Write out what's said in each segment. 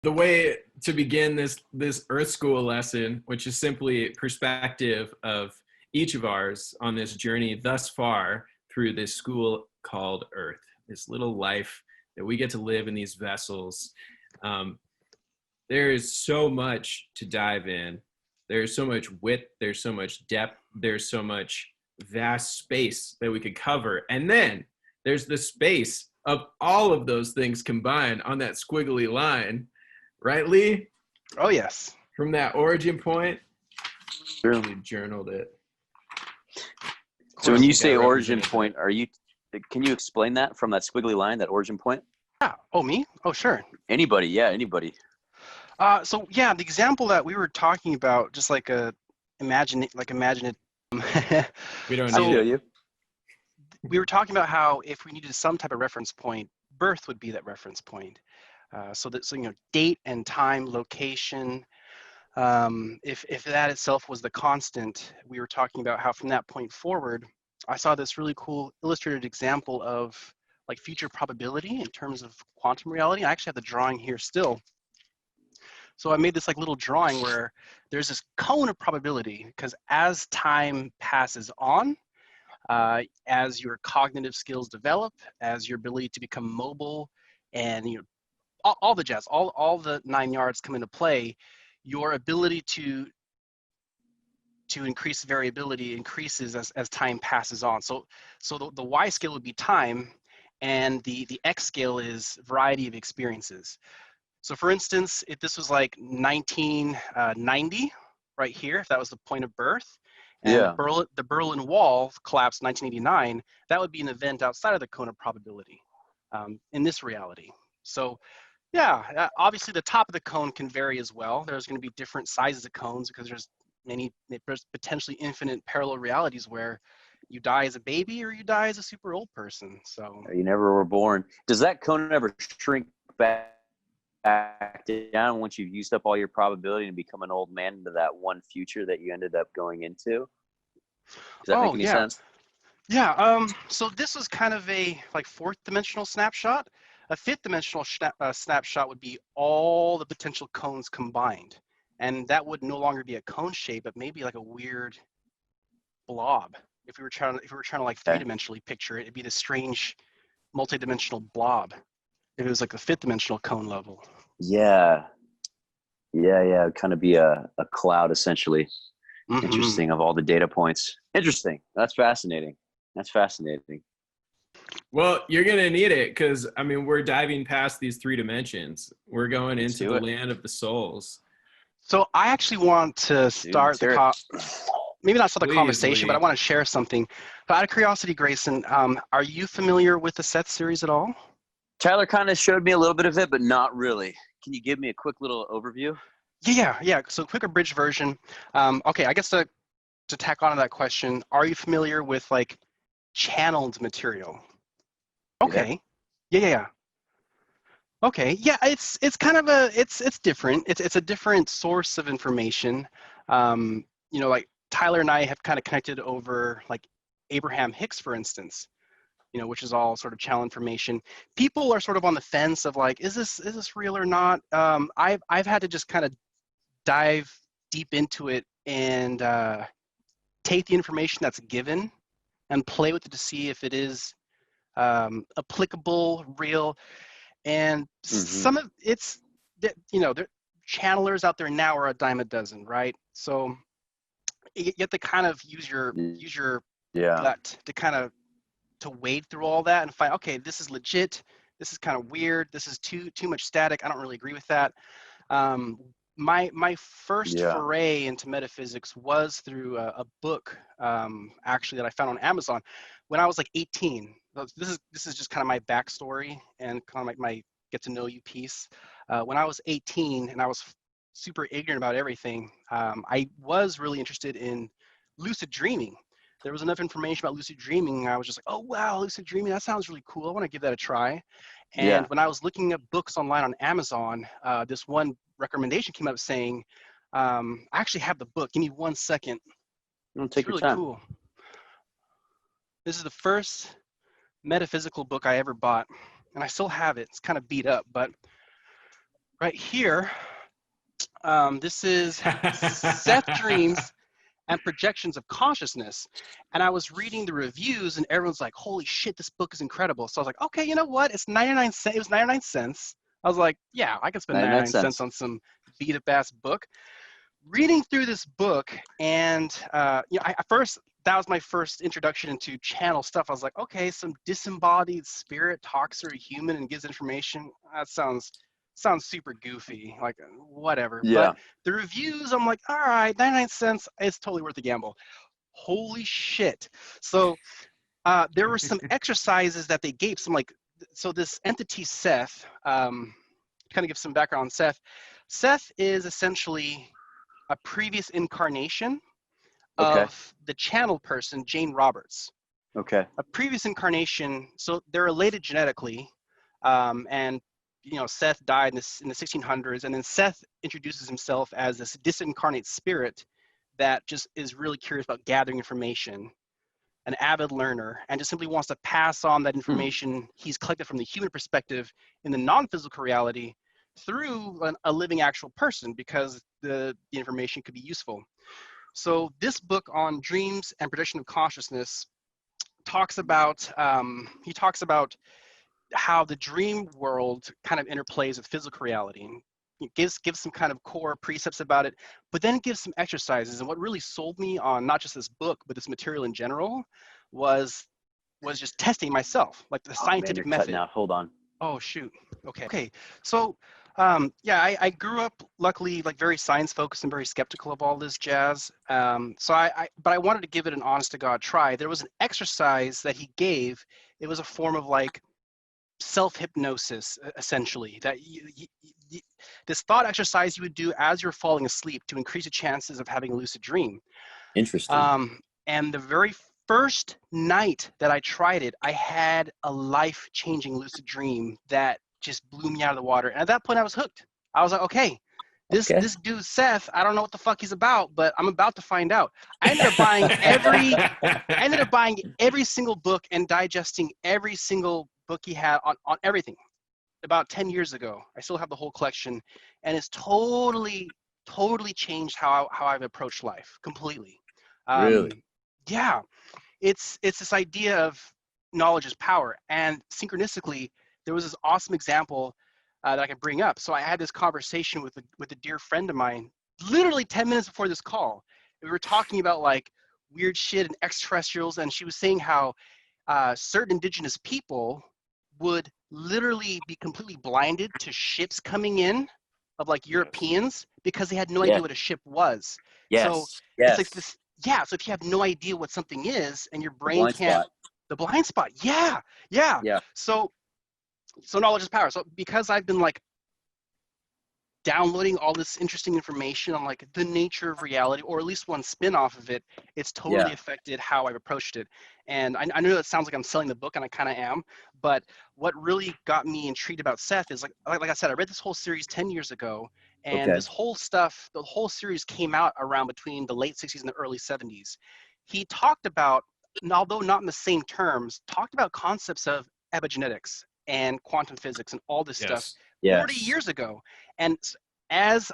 the way to begin this Earth School lesson, which is simply perspective of each of ours on this journey thus far through this school called Earth, this little life that we get to live in these vessels. There is so much to dive in. There's so much width, there's so much depth, there's so much vast space that we could cover. And then there's the space of all of those things combined on that squiggly line. Right, Lee? Oh, yes. From that origin point, Sure. actually journaled it. So when you say origin point, can you explain that from that squiggly line, that origin point? Yeah. Oh, me? Oh, sure. Anybody. Yeah, anybody. So yeah, the example that we were talking about, just like imagine it. We don't I need feel it. you. We were talking about how if we needed some type of reference point, birth would be that reference point. So date and time, location. If that itself was the constant, we were talking about how from that point forward, I saw this really cool illustrated example of like future probability in terms of quantum reality. I actually have the drawing here still. So I made this like little drawing where there's this cone of probability, because as time passes on, as your cognitive skills develop, as your ability to become mobile, and all the jazz, all the 9 yards come into play, your ability to increase variability increases as time passes on. So the Y scale would be time, and the X scale is variety of experiences. So for instance, if this was like 1990 right here, if that was the point of birth, and the Berlin Wall collapsed 1989, that would be an event outside of the cone of probability in this reality. So yeah, obviously the top of the cone can vary as well. There's going to be different sizes of cones because there's potentially infinite parallel realities where you die as a baby or you die as a super old person. So You never were born. Does that cone ever shrink back down once you've used up all your probability and become an old man into that one future that you ended up going into? Does that make any sense? Yeah, so this was kind of a like fourth dimensional snapshot. A fifth dimensional snapshot would be all the potential cones combined. And that would no longer be a cone shape, but maybe like a weird blob. If we were trying to like three-dimensionally picture it, it'd be this strange multi-dimensional blob. If it was like the fifth dimensional cone level. Yeah. It'd kind of be a cloud essentially. Mm-hmm. Interesting, of all the data points. Interesting. That's fascinating. Well, you're going to need it because, I mean, we're diving past these 3 dimensions. We're going into the land of the souls. So I actually want to start maybe not start the conversation, but I want to share something. But out of curiosity, Grayson, are you familiar with the Seth series at all? Tyler kind of showed me a little bit of it, but not really. Can you give me a quick little overview? Yeah. So quick abridged version. Okay, I guess to tack on to that question, are you familiar with like channeled material? Okay. Yeah. Okay. Yeah, it's kind of it's different. It's a different source of information. Like Tyler and I have kind of connected over like Abraham Hicks, for instance, which is all sort of channel information. People are sort of on the fence of like, is this real or not? I've had to just kind of dive deep into it and take the information that's given and play with it to see if it is applicable, real. And some of it's, the channelers out there now are a dime a dozen, right? So you have to kind of use your gut to kind of wade through all that and find, okay, this is legit, this is kind of weird, this is too much static, I don't really agree with that. My first foray into metaphysics was through a book actually that I found on Amazon when I was like 18. This is just kind of my backstory and kind of like my get to know you piece. When I was 18 and I was super ignorant about everything, I was really interested in lucid dreaming. There was enough information about lucid dreaming. I was just like, oh wow, lucid dreaming, that sounds really cool. I want to give that a try. And when I was looking up books online on Amazon, this one recommendation came up saying, I actually have the book. Give me 1 second. Take your time. Cool. This is the first metaphysical book I ever bought, and I still have it. It's kind of beat up, but right here. This is Seth Dreams and Projections of Consciousness. And I was reading the reviews and everyone's like, holy shit, this book is incredible. So I was like, okay, you know what? It's 99 cents. It was 99 cents. I was like, yeah, I can spend 99 cents on some beat up ass book. Reading through this book, and that was my first introduction into channel stuff. I was like, okay, some disembodied spirit talks to a human and gives information. That sounds super goofy, like whatever. Yeah. But the reviews, I'm like, all right, 99 cents, it's totally worth the gamble. Holy shit. So there were some exercises that they gave, so this entity Seth, kind of give some background on Seth. Seth is essentially a previous incarnation of the channel person, Jane Roberts. Okay. A previous incarnation, so they're related genetically, and Seth died in the 1600s, and then Seth introduces himself as this disincarnate spirit that just is really curious about gathering information, an avid learner, and just simply wants to pass on that information he's collected from the human perspective in the non-physical reality through a living actual person, because the information could be useful. So this book on dreams and projection of consciousness talks about how the dream world kind of interplays with physical reality, and it gives some kind of core precepts about it, but then it gives some exercises. And what really sold me on not just this book but this material in general was just testing myself, like the scientific method. Cutting out. Hold on. Oh shoot. Okay. So I grew up luckily like very science focused and very skeptical of all this jazz. But I wanted to give it an honest to God try. There was an exercise that he gave. It was a form of like self-hypnosis, essentially, that this thought exercise you would do as you're falling asleep to increase the chances of having a lucid dream. Interesting. And the very first night that I tried it, I had a life-changing lucid dream that just blew me out of the water. And at that point, I was hooked. I was like, okay, this dude Seth, I don't know what the fuck he's about, but I'm about to find out. I ended up buying every single book and digesting every single book he had on everything. About 10 years ago, I still have the whole collection, and it's totally changed how I've approached life completely. Really? Yeah, it's this idea of knowledge is power, and synchronistically, there was this awesome example that I can bring up. So I had this conversation with a dear friend of mine, literally 10 minutes before this call. We were talking about like weird shit and extraterrestrials, and she was saying how certain indigenous people would literally be completely blinded to ships coming in of like Europeans because they had no idea what a ship was. So it's like this. Yeah. So if you have no idea what something is and your brain can't, the blind spot. Yeah. So knowledge is power. So because I've been like downloading all this interesting information on like the nature of reality, or at least one spin-off of it, it's totally affected how I've approached it. And I know it sounds like I'm selling the book, and I kind of am, but what really got me intrigued about Seth is like I said, I read this whole series 10 years ago, and this whole stuff, the whole series came out around between the late 60s and the early 70s. He talked about, although not in the same terms, talked about concepts of epigenetics and quantum physics and all this stuff 40 years ago. And as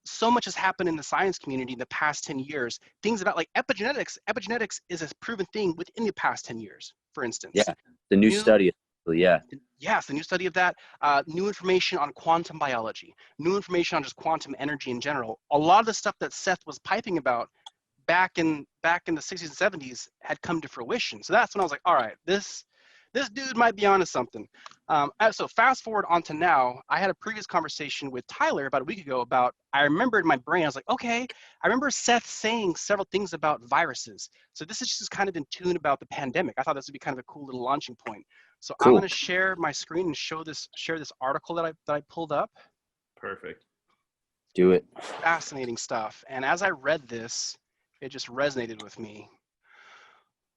so much has happened in the science community in the past 10 years, things about like epigenetics is a proven thing within the past 10 years, for instance. Yeah, the new study. Yes, the new study of that, new information on quantum biology, new information on just quantum energy in general. A lot of the stuff that Seth was piping about back in the 60s and 70s had come to fruition. So that's when I was like, all right, this dude might be onto something. So fast forward onto now, I had a previous conversation with Tyler about a week ago about, I remembered in my brain, I was like, okay, I remember Seth saying several things about viruses. So this is just kind of in tune about the pandemic. I thought this would be kind of a cool little launching point. So I'm going to share my screen and share this article that I pulled up. Perfect. Do it. Fascinating stuff. And as I read this, it just resonated with me.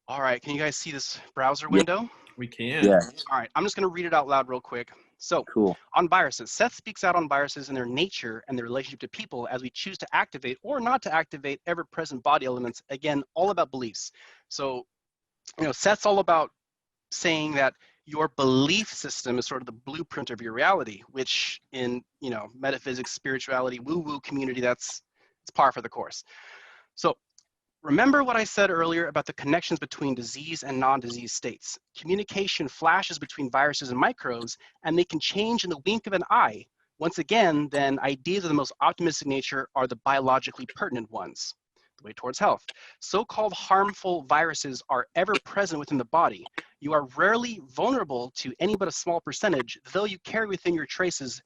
All right, can you guys see this browser window? We can. Yeah. All right, I'm just going to read it out loud real quick. So, on viruses, Seth speaks out on viruses and their nature and their relationship to people as we choose to activate or not to activate ever-present body elements. Again, all about beliefs. So, Seth's all about saying that your belief system is sort of the blueprint of your reality, which in, metaphysics, spirituality, woo-woo community, it's par for the course. So remember what I said earlier about the connections between disease and non-disease states. Communication flashes between viruses and microbes, and they can change in the wink of an eye. Once again, then ideas of the most optimistic nature are the biologically pertinent ones, the way towards health. So-called harmful viruses are ever present within the body. You are rarely vulnerable to any but a small percentage, though you carry within your traces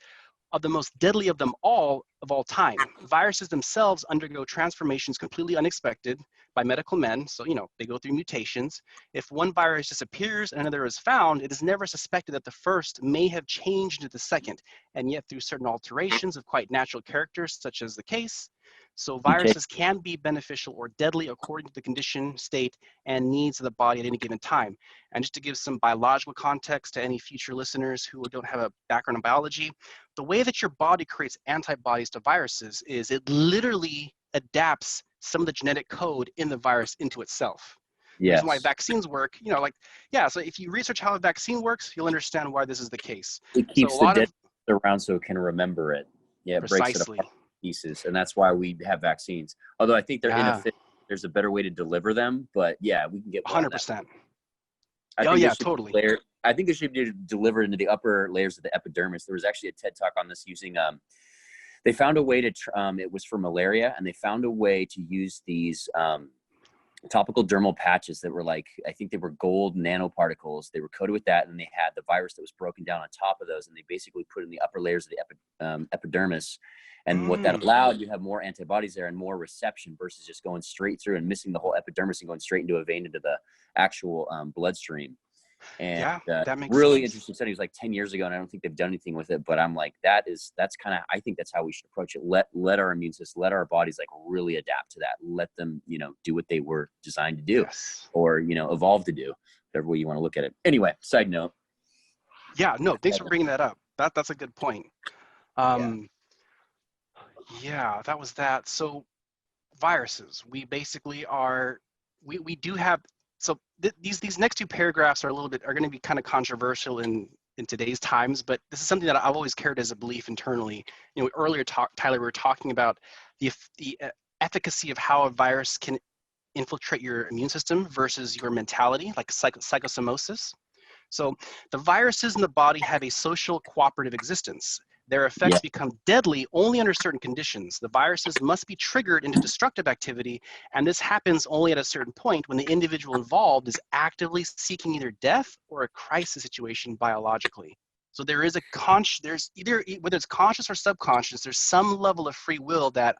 of the most deadly of them all of all time. Viruses themselves undergo transformations completely unexpected by medical men. So, they go through mutations. If one virus disappears and another is found, it is never suspected that the first may have changed into the second. And yet through certain alterations of quite natural characters, such as the case, so viruses can be beneficial or deadly according to the condition, state, and needs of the body at any given time. And just to give some biological context to any future listeners who don't have a background in biology, the way that your body creates antibodies to viruses is it literally adapts some of the genetic code in the virus into itself. The reason why vaccines work, so if you research how a vaccine works, you'll understand why this is the case. It keeps the dead around so it can remember it. Yeah, it breaks it apart pieces, and that's why we have vaccines. Although I think they're inefficient. There's a better way to deliver them, but yeah, we can get 100%. Totally. I think they should be delivered into the upper layers of the epidermis. There was actually a TED talk on this using they found a way to it was for malaria, and they found a way to use these topical dermal patches that were like, I think they were gold nanoparticles. They were coated with that, and they had the virus that was broken down on top of those, and they basically put in the upper layers of the epidermis. And what that allowed, you have more antibodies there and more reception versus just going straight through and missing the whole epidermis and going straight into a vein into the actual bloodstream. And that makes really sense. interesting study. It was like 10 years ago, and I don't think they've done anything with it, but I'm like, that's kind of, I think that's how we should approach it. Let our immune system, let our bodies like really adapt to that. Let them, do what they were designed to do, or, evolve to do, whatever way you want to look at it. Anyway, side note. Yeah, no, thanks for bringing that up. That's a good point. Yeah, that was that. So viruses, we basically are, we do have, so these next two paragraphs are going to be kind of controversial in today's times, but this is something that I've always carried as a belief internally. Earlier Tyler, we were talking about the efficacy of how a virus can infiltrate your immune system versus your mentality, like psychosomosis. So the viruses in the body have a social cooperative existence. Their effects become deadly only under certain conditions. The viruses must be triggered into destructive activity, and this happens only at a certain point when the individual involved is actively seeking either death or a crisis situation biologically. So there is there's either, whether it's conscious or subconscious, there's some level of free will that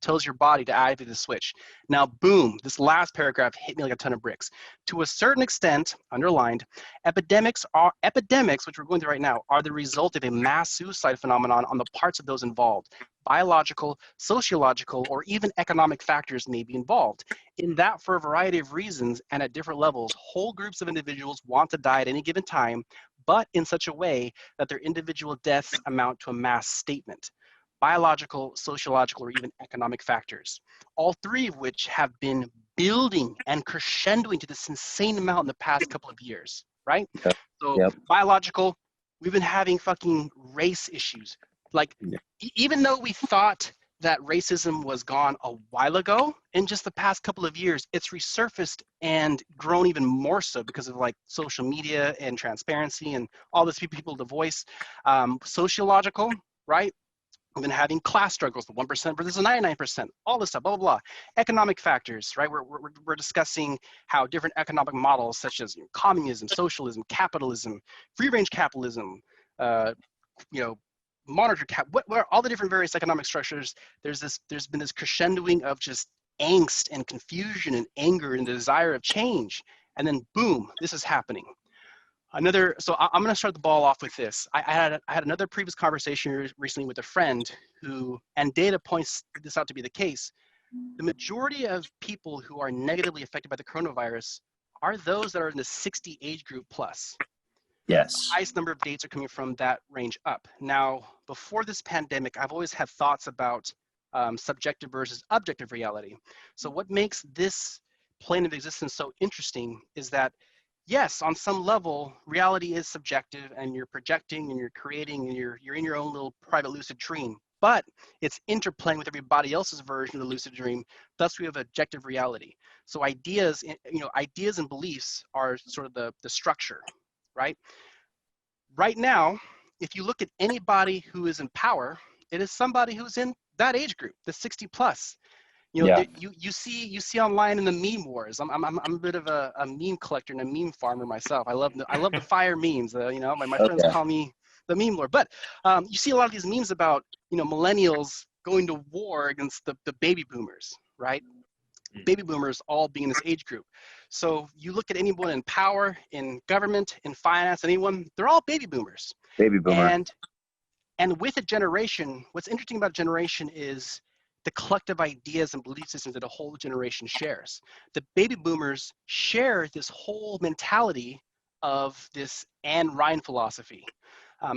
tells your body to activate the switch. Now, boom, this last paragraph hit me like a ton of bricks. To a certain extent, underlined, epidemics, which we're going through right now, are the result of a mass suicide phenomenon on the parts of those involved. Biological, sociological, or even economic factors may be involved. In that, for a variety of reasons and at different levels, whole groups of individuals want to die at any given time, but in such a way that their individual deaths amount to a mass statement. Biological, sociological, or even economic factors, all three of which have been building and crescendoing to this insane amount in the past couple of years, right? So biological, we've been having fucking race issues. Like, even though we thought that racism was gone a while ago, in just the past couple of years, it's resurfaced and grown even more so because of like social media and transparency and all this people to voice. Sociological, right? We've been having class struggles, the 1% versus the 99%, all this stuff, blah, blah, blah. Economic factors, right? We're discussing how different economic models such as communism, socialism, capitalism, free-range capitalism, monetary what all the different various economic structures, there's been this crescendoing of just angst and confusion and anger and the desire of change. And then boom, this is happening. So I'm going to start the ball off with this. I had another previous conversation recently with a friend who, and data points this out to be the case, the majority of people who are negatively affected by the coronavirus are those that are in the 60 age group plus. Yes. The highest number of dates are coming from that range up. Now, before this pandemic, I've always had thoughts about subjective versus objective reality. So what makes this plane of existence so interesting is that yes, on some level, reality is subjective, and you're projecting and you're creating and you're in your own little private lucid dream. But it's interplaying with everybody else's version of the lucid dream. Thus, we have objective reality. So ideas, ideas and beliefs are sort of the structure, right? Right now, if you look at anybody who is in power, it is somebody who's in that age group, the 60 plus. Yeah. You see online in the meme wars. I'm a bit of a meme collector and a meme farmer myself. I love the fire memes. My friends Okay. call me the meme lord. But you see a lot of these memes about millennials going to war against the baby boomers, right? Baby boomers all being in this age group. So you look at anyone in power, in government, in finance, anyone, they're all baby boomers. Baby boomer. And with a generation, what's interesting about a generation is the collective ideas and belief systems that a whole generation shares. The baby boomers share this whole mentality of this Anne Ryan philosophy.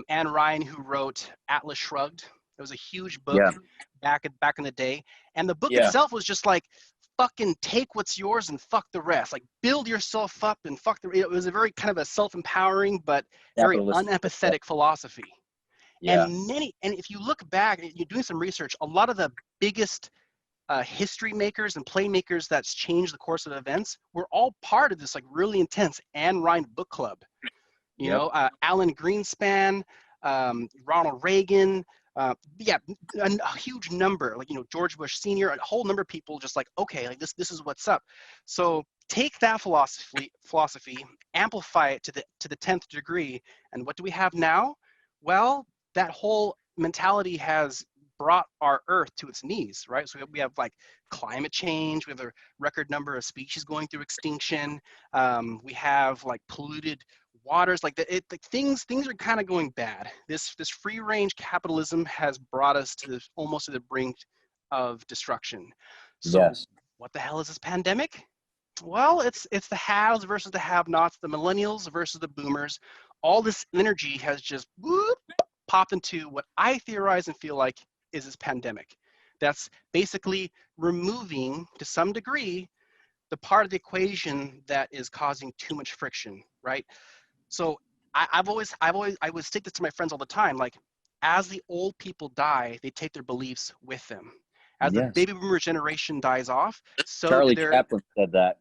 Anne Ryan, who wrote Atlas Shrugged, it was a huge book back in the day. And the book itself was just like, fucking take what's yours and fuck the rest. Like, build yourself up and fuck the rest. It was a very kind of a self-empowering but very unempathetic philosophy. Yeah. And if you look back, you're doing some research, a lot of the biggest history makers and playmakers that's changed the course of events were all part of this like really intense Anne Ryan book club. Alan Greenspan, Ronald Reagan, a huge number, like, George Bush Sr., a whole number of people just like, okay, like this is what's up. So take that philosophy, amplify it to the 10th degree, and what do we have now? Well, that whole mentality has brought our Earth to its knees, right? So we have like climate change. We have a record number of species going through extinction. We have like polluted waters. Like things are kind of going bad. This free range capitalism has brought us to almost to the brink of destruction. So what the hell is this pandemic? Well, it's the haves versus the have-nots, the millennials versus the boomers. All this energy has just popped into what I theorize and feel like is this pandemic. That's basically removing, to some degree, the part of the equation that is causing too much friction, right? So I would stick this to my friends all the time. Like, as the old people die, they take their beliefs with them. As the baby boomer generation dies off, so Charlie Chaplin said that.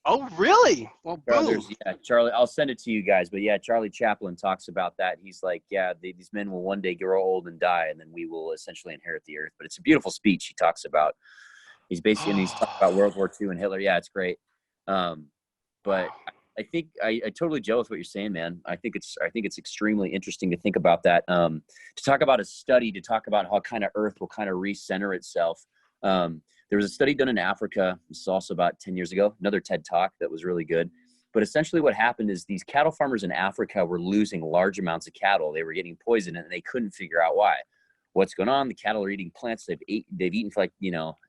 Oh, really? Well, boom. Charlie, I'll send it to you guys. But yeah, Charlie Chaplin talks about that. He's like, these men will one day grow old and die, and then we will essentially inherit the earth. But it's a beautiful speech he talks about. He's basically, and he's talking about World War II and Hitler. Yeah, it's great. But I think I totally gel with what you're saying, man. I think it's extremely interesting to think about that. To talk about a study, to talk about how kind of Earth will kind of recenter itself. There was a study done in Africa. This is also about 10 years ago, another TED Talk that was really good. But essentially what happened is these cattle farmers in Africa were losing large amounts of cattle. They were getting poisoned and they couldn't figure out why. What's going on? The cattle are eating plants they've eaten for like,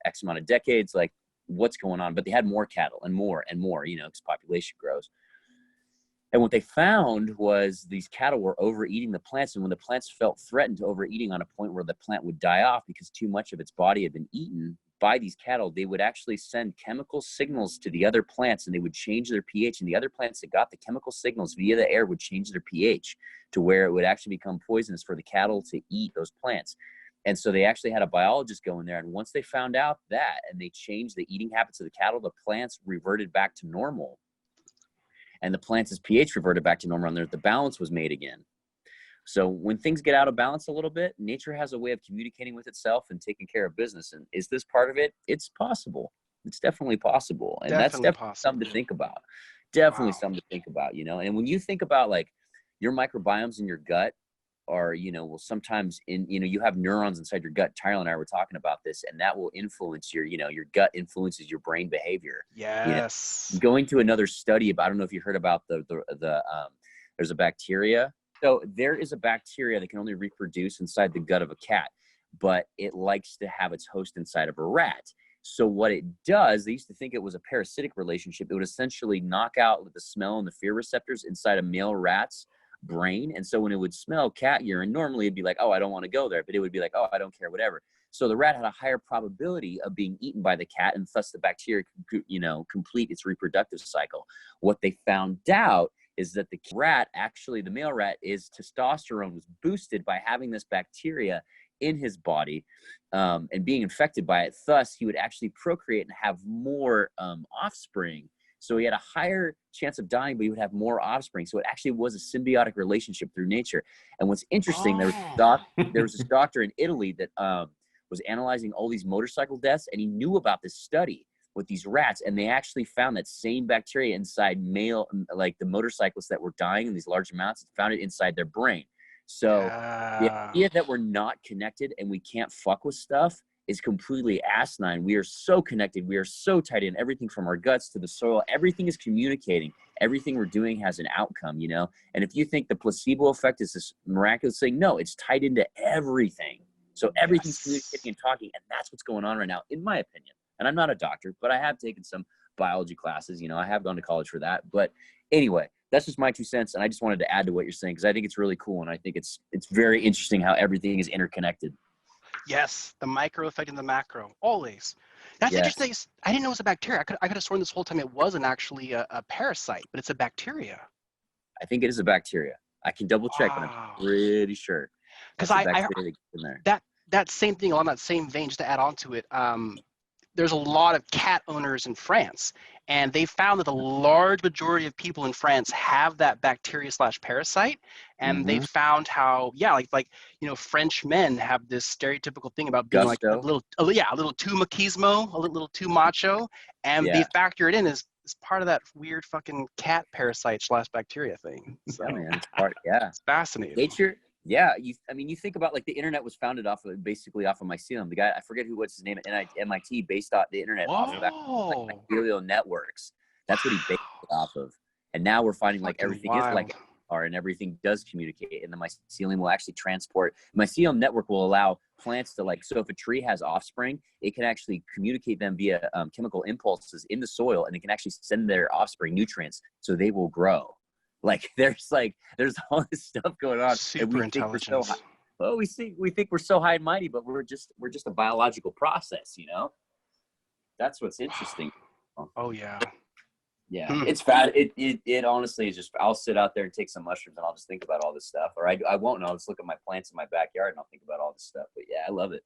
X amount of decades. Like, what's going on? But they had more cattle and more, because population grows. And what they found was these cattle were overeating the plants. And when the plants felt threatened to overeating on a point where the plant would die off because too much of its body had been eaten by these cattle, they would actually send chemical signals to the other plants and they would change their pH. And the other plants that got the chemical signals via the air would change their pH to where it would actually become poisonous for the cattle to eat those plants. And so they actually had a biologist go in there. And once they found out that and they changed the eating habits of the cattle, the plants reverted back to normal. And the plants' pH reverted back to normal, and the balance was made again. So when things get out of balance a little bit, nature has a way of communicating with itself and taking care of business. And is this part of it? It's possible. It's definitely possible. And that's definitely something to think about. Definitely something to think about, And when you think about like your microbiomes in your gut are, sometimes you have neurons inside your gut. Tyler and I were talking about this, and that will influence your gut influences your brain behavior. Yes. Going to another study about, I don't know if you heard about there's a bacteria. So there is a bacteria that can only reproduce inside the gut of a cat, but it likes to have its host inside of a rat. So what it does, they used to think it was a parasitic relationship. It would essentially knock out the smell and the fear receptors inside a male rat's brain. And so when it would smell cat urine, normally it'd be like, oh, I don't want to go there. But it would be like, oh, I don't care, whatever. So the rat had a higher probability of being eaten by the cat, and thus the bacteria could, complete its reproductive cycle. What they found out is that the rat, actually the male rat, is testosterone was boosted by having this bacteria in his body and being infected by it. Thus, he would actually procreate and have more offspring. So he had a higher chance of dying, but he would have more offspring. So it actually was a symbiotic relationship through nature. And what's interesting, there was this doctor in Italy that was analyzing all these motorcycle deaths, and he knew about this study with these rats, and they actually found that same bacteria inside male, like the motorcyclists that were dying in these large amounts, found it inside their brain. So the idea that we're not connected and we can't fuck with stuff is completely asinine. We are so connected. We are so tied in. Everything from our guts to the soil, everything is communicating. Everything we're doing has an outcome, And if you think the placebo effect is this miraculous thing, no, it's tied into everything. So everything's communicating and talking, and that's what's going on right now, in my opinion. And I'm not a doctor, but I have taken some biology classes. I have gone to college for that. But anyway, that's just my 2 cents. And I just wanted to add to what you're saying, because I think it's really cool. And I think it's very interesting how everything is interconnected. Yes, the micro affecting the macro, always. That's interesting. I didn't know it was a bacteria. I could have sworn this whole time it wasn't actually a parasite, but it's a bacteria. I think it is a bacteria. I can double check, but I'm pretty sure. Because that same thing, along that same vein, just to add on to it, there's a lot of cat owners in France, and they found that the large majority of people in France have that bacteria/parasite, and they found how, French men have this stereotypical thing about being like a little too machismo, a little too macho, and they factor it in as part of that weird fucking cat parasite/bacteria thing. So, yeah, man, it's fascinating. Nature. Yeah, you think about, like, the internet was founded off of mycelium. The guy, I forget what's his name at MIT, based off the internet off of mycelial networks. That's what he based it off of. And now we're finding like everything is like and everything does communicate, and the mycelium will actually transport. Mycelium network will allow plants to, like, so if a tree has offspring, it can actually communicate them via chemical impulses in the soil, and it can actually send their offspring nutrients so they will grow. Like there's all this stuff going on. Super intelligence. We think we're so high and mighty, but we're just a biological process, That's what's interesting. Oh yeah. Yeah, it's bad. It honestly is just, I'll sit out there and take some mushrooms and I'll just think about all this stuff, or I won't, and I'll just look at my plants in my backyard and I'll think about all this stuff. But yeah, I love it.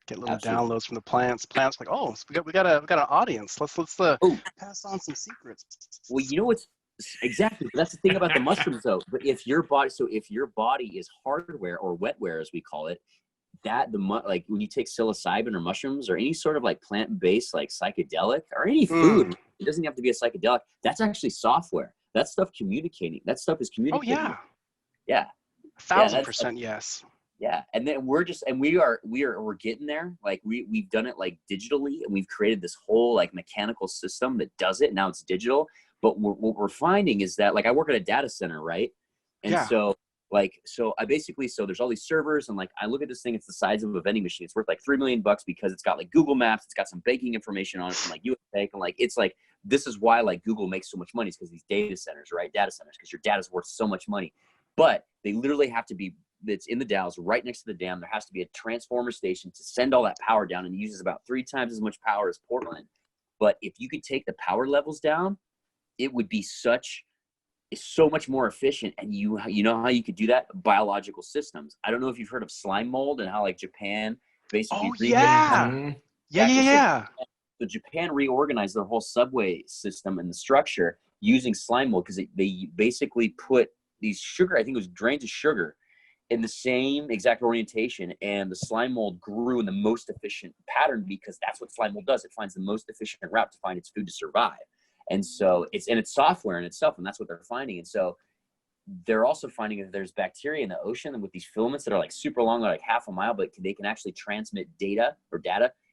Get little downloads from the plants. Plants like, oh, so we got an audience. Let's pass on some secrets. Well, what's exactly, that's the thing about the mushrooms though. But if your body is hardware or wetware, as we call it, like when you take psilocybin or mushrooms or any sort of like plant-based like psychedelic or any food, it doesn't have to be a psychedelic. That's actually software. That stuff is communicating. Oh yeah. Yeah. 1,000% yes. Yeah. And then we're getting there. Like we've done it like digitally, and we've created this whole like mechanical system that does it. Now it's digital. But what we're finding is that, like, I work at a data center, right? And so there's all these servers, and like I look at this thing, it's the size of a vending machine. It's worth like $3 million because it's got like Google Maps, it's got some banking information on it from like USA, and like it's like, this is why like Google makes so much money, is because these data centers, because your data's worth so much money. But they literally have to be, it's in the Dalles, right next to the dam. There has to be a transformer station to send all that power down, and it uses about 3 times as much power as Portland. But if you could take the power levels down, it would be so much more efficient. And you know how you could do that? Biological systems. I don't know if you've heard of slime mold and how like Japan basically So Japan reorganized their whole subway system and the structure using slime mold, because they basically put these sugar, I think it was grains of sugar, in the same exact orientation, and the slime mold grew in the most efficient pattern, because that's what slime mold does. It finds the most efficient route to find its food to survive. And so it's software in itself, and that's what they're finding. And so they're also finding that there's bacteria in the ocean, and with these filaments that are like super long, they're like half a mile, but they can actually transmit data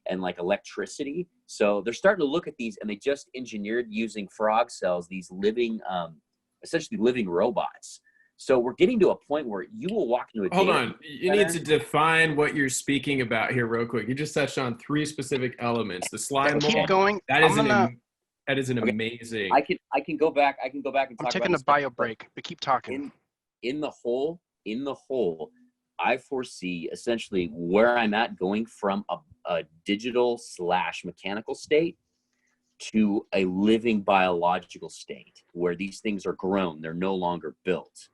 and like electricity. So they're starting to look at these, and they just engineered, using frog cells, these living, essentially living robots. So we're getting to a point where you will walk into a Hold on. You need to define what you're speaking about here real quick. You just touched on 3 specific elements. The slime mold. Keep going. That is an amazing. I can go back. I can go back and talk. I'm taking a bio break, but keep talking. In the whole, I foresee essentially where I'm at going from a digital / mechanical state to a living biological state where these things are grown. They're no longer built.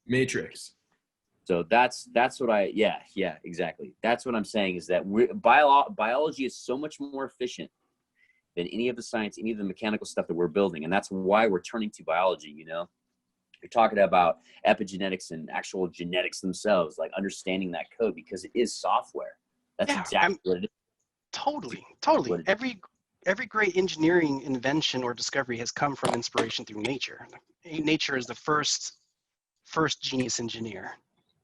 Matrix. So that's what exactly. That's what I'm saying, is that biology is so much more efficient than any of the science, any of the mechanical stuff that we're building. And that's why we're turning to biology, you know? You're talking about epigenetics and actual genetics themselves, like understanding that code, because it is software. That's exactly what it is. Totally. Every great engineering invention or discovery has come from inspiration through nature. Nature is the first genius engineer.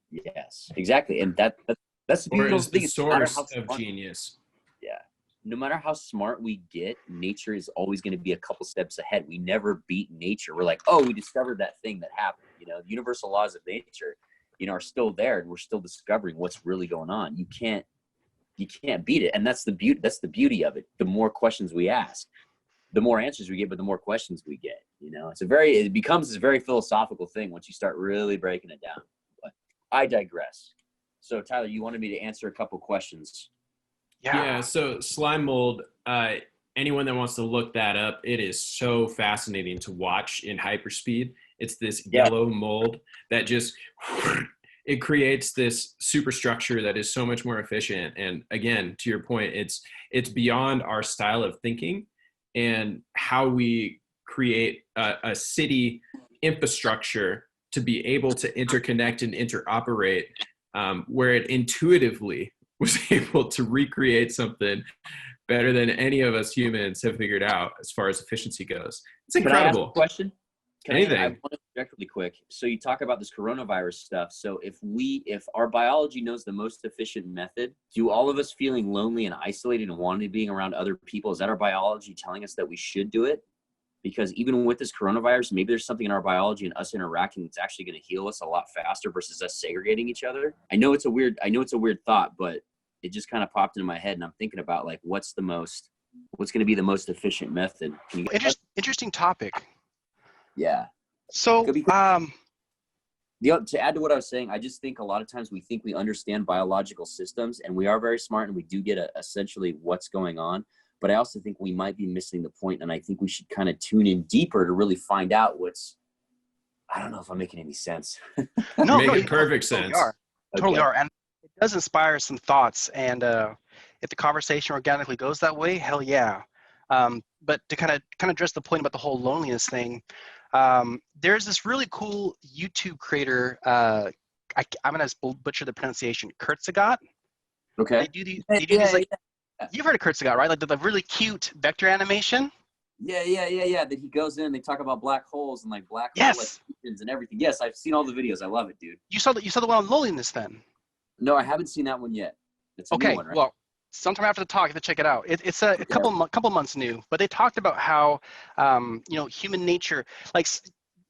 Yes, exactly. And that's the Or beautiful is the thing. source of genius. Yeah. No matter how smart we get, nature is always going to be a couple steps ahead. We never beat nature. We're like, oh, we discovered that thing that happened. You know, the universal laws of nature, you know, are still there, and we're still discovering what's really going on. You can't beat it. And that's the beauty of it. The more questions we ask, the more answers we get, but the more questions we get. You know, it becomes this very philosophical thing once you start really breaking it down. But I digress. So Tyler, you wanted me to answer a couple questions. Yeah, so slime mold, anyone that wants to look that up, it is so fascinating to watch in hyperspeed. It's this yellow mold that just, it creates this superstructure that is so much more efficient. And again, to your point, it's beyond our style of thinking and how we create a city infrastructure to be able to interconnect and interoperate, where it intuitively was able to recreate something better than any of us humans have figured out as far as efficiency goes. It's incredible. Can I ask a question? Anything. I want to interject really quick. So you talk about this coronavirus stuff. So if our biology knows the most efficient method, do all of us feeling lonely and isolated and wanting being around other people, is that our biology telling us that we should do it? Because even with this coronavirus, maybe there's something in our biology and us interacting that's actually going to heal us a lot faster versus us segregating each other. I know it's a weird thought, but it just kind of popped into my head, and I'm thinking about like, what's going to be the most efficient method? Interesting topic. Yeah. So, to add to what I was saying, I just think a lot of times we think we understand biological systems, and we are very smart, and we do get essentially what's going on. But I also think we might be missing the point, and I think we should kind of tune in deeper to really find out I don't know if I'm making any sense. No, making perfect sense. Totally are. And it does inspire some thoughts. And if the conversation organically goes that way, hell yeah. But to kind of address the point about the whole loneliness thing, there's this really cool YouTube creator. I'm going to butcher the pronunciation. Kurtzagot. Okay. They do these like, you've heard of Kurtzagot, right? Like the really cute vector animation. Yeah. That he goes in, they talk about black holes and like black hole like and everything. Yes, I've seen all the videos. I love it, dude. You saw the one on loneliness then? No, I haven't seen that one yet. It's a new one, right? Well, sometime after the talk, you have to check it out. It's a couple months new, but they talked about how human nature, like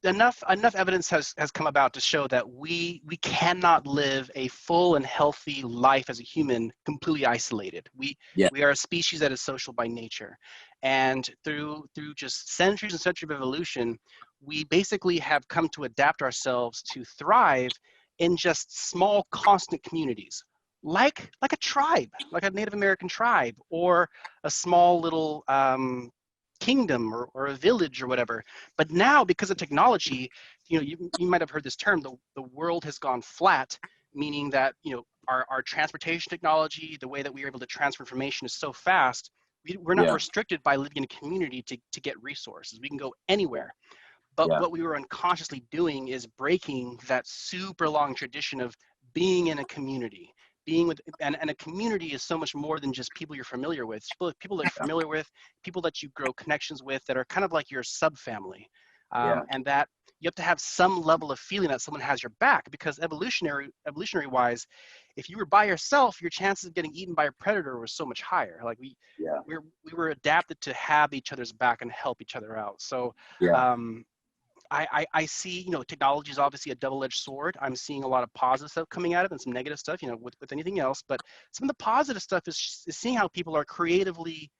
enough evidence has come about to show that we cannot live a full and healthy life as a human completely isolated. We are a species that is social by nature, and through just centuries and centuries of evolution, we basically have come to adapt ourselves to thrive in just small constant communities, like a tribe, like a Native American tribe, or a small little kingdom or a village or whatever. But now, because of technology, you might have heard this term, the world has gone flat, meaning that our transportation technology, the way that we are able to transfer information is so fast, we're not restricted by living in a community to get resources. We can go anywhere. But what we were unconsciously doing is breaking that super long tradition of being in a community. Being with, and a community is so much more than just people you're familiar with. People that you're familiar with, people that you grow connections with that are kind of like your subfamily. And that you have to have some level of feeling that someone has your back, because evolutionary wise, if you were by yourself, your chances of getting eaten by a predator was so much higher. Like we were adapted to have each other's back and help each other out. So I see, technology is obviously a double-edged sword. I'm seeing a lot of positive stuff coming out of it and some negative stuff, with anything else. But some of the positive stuff is seeing how people are creatively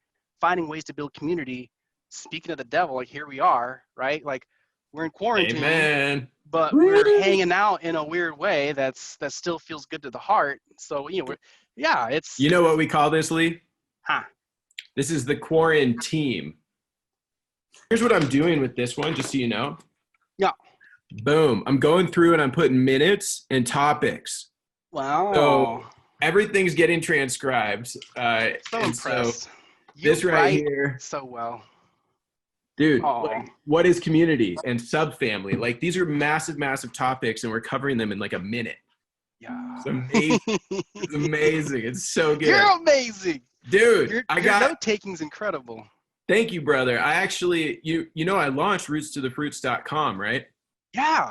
finding ways to build community. Speaking of the devil, like here we are, right? Like We're in quarantine, Amen. but we're hanging out in a weird way that still feels good to the heart. So, it's. You know what we call this, Lee? Huh. This is the quarantine. Here's what I'm doing with this one, just so you know. Yeah. Boom. I'm going through and I'm putting minutes and topics. Wow. So everything's getting transcribed. So impressed. So this right here. So well. Dude, like, what is community and subfamily? Like, these are massive, massive topics, and we're covering them in like a minute. Yeah. It's amazing. It's amazing. It's so good. You're amazing. Dude, your got note-taking's incredible. Thank you, brother. I actually, I launched rootstothefruits.com, right? Yeah.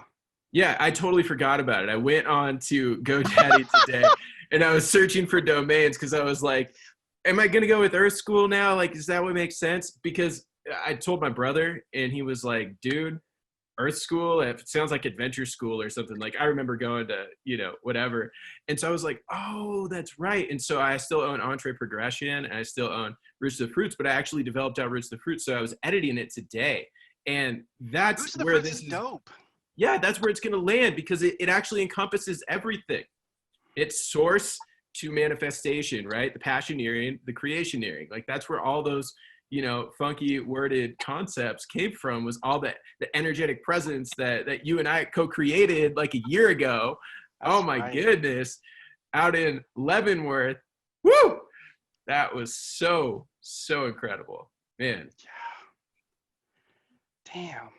Yeah, I totally forgot about it. I went on to GoDaddy today, and I was searching for domains because I was like, am I going to go with Earth School now? Like, is that what makes sense? Because I told my brother, and he was like, dude, Earth School, it sounds like adventure school or something. Like, I remember going to, whatever. And so I was like, oh, that's right. And so I still own Entree Progression, and I still own Roots of the Fruits, but I actually developed out Roots of the Fruits. So I was editing it today. And that's where this is dope. Yeah, that's where it's going to land, because it actually encompasses everything. It's source to manifestation, right? The passioneering, the creationeering. Like, that's where all those funky worded concepts came from, was all the energetic presence that you and I co-created like a year ago. That's my goodness. Out in Leavenworth. Woo! That was so incredible. Man. Yeah. Damn.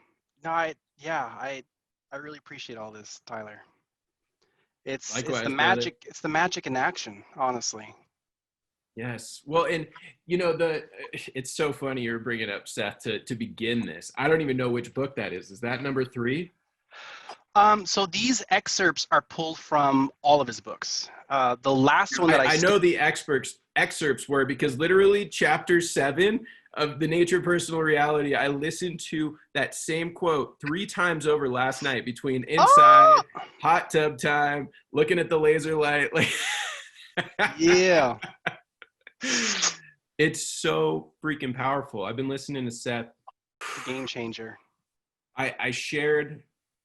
No, I really appreciate all this, Tyler. Likewise, it's the magic. It's the magic in action, honestly. Yes. Well, and it's so funny you're bringing up Seth to begin this. I don't even know which book that is. Is that number 3? So these excerpts are pulled from all of his books. The last one that I know the excerpts were, because literally chapter 7 of The Nature of Personal Reality, I listened to that same quote 3 times over last night, between inside, hot tub time, looking at the laser light. Like, yeah. It's so freaking powerful. I've been listening to Seth. Game changer. I shared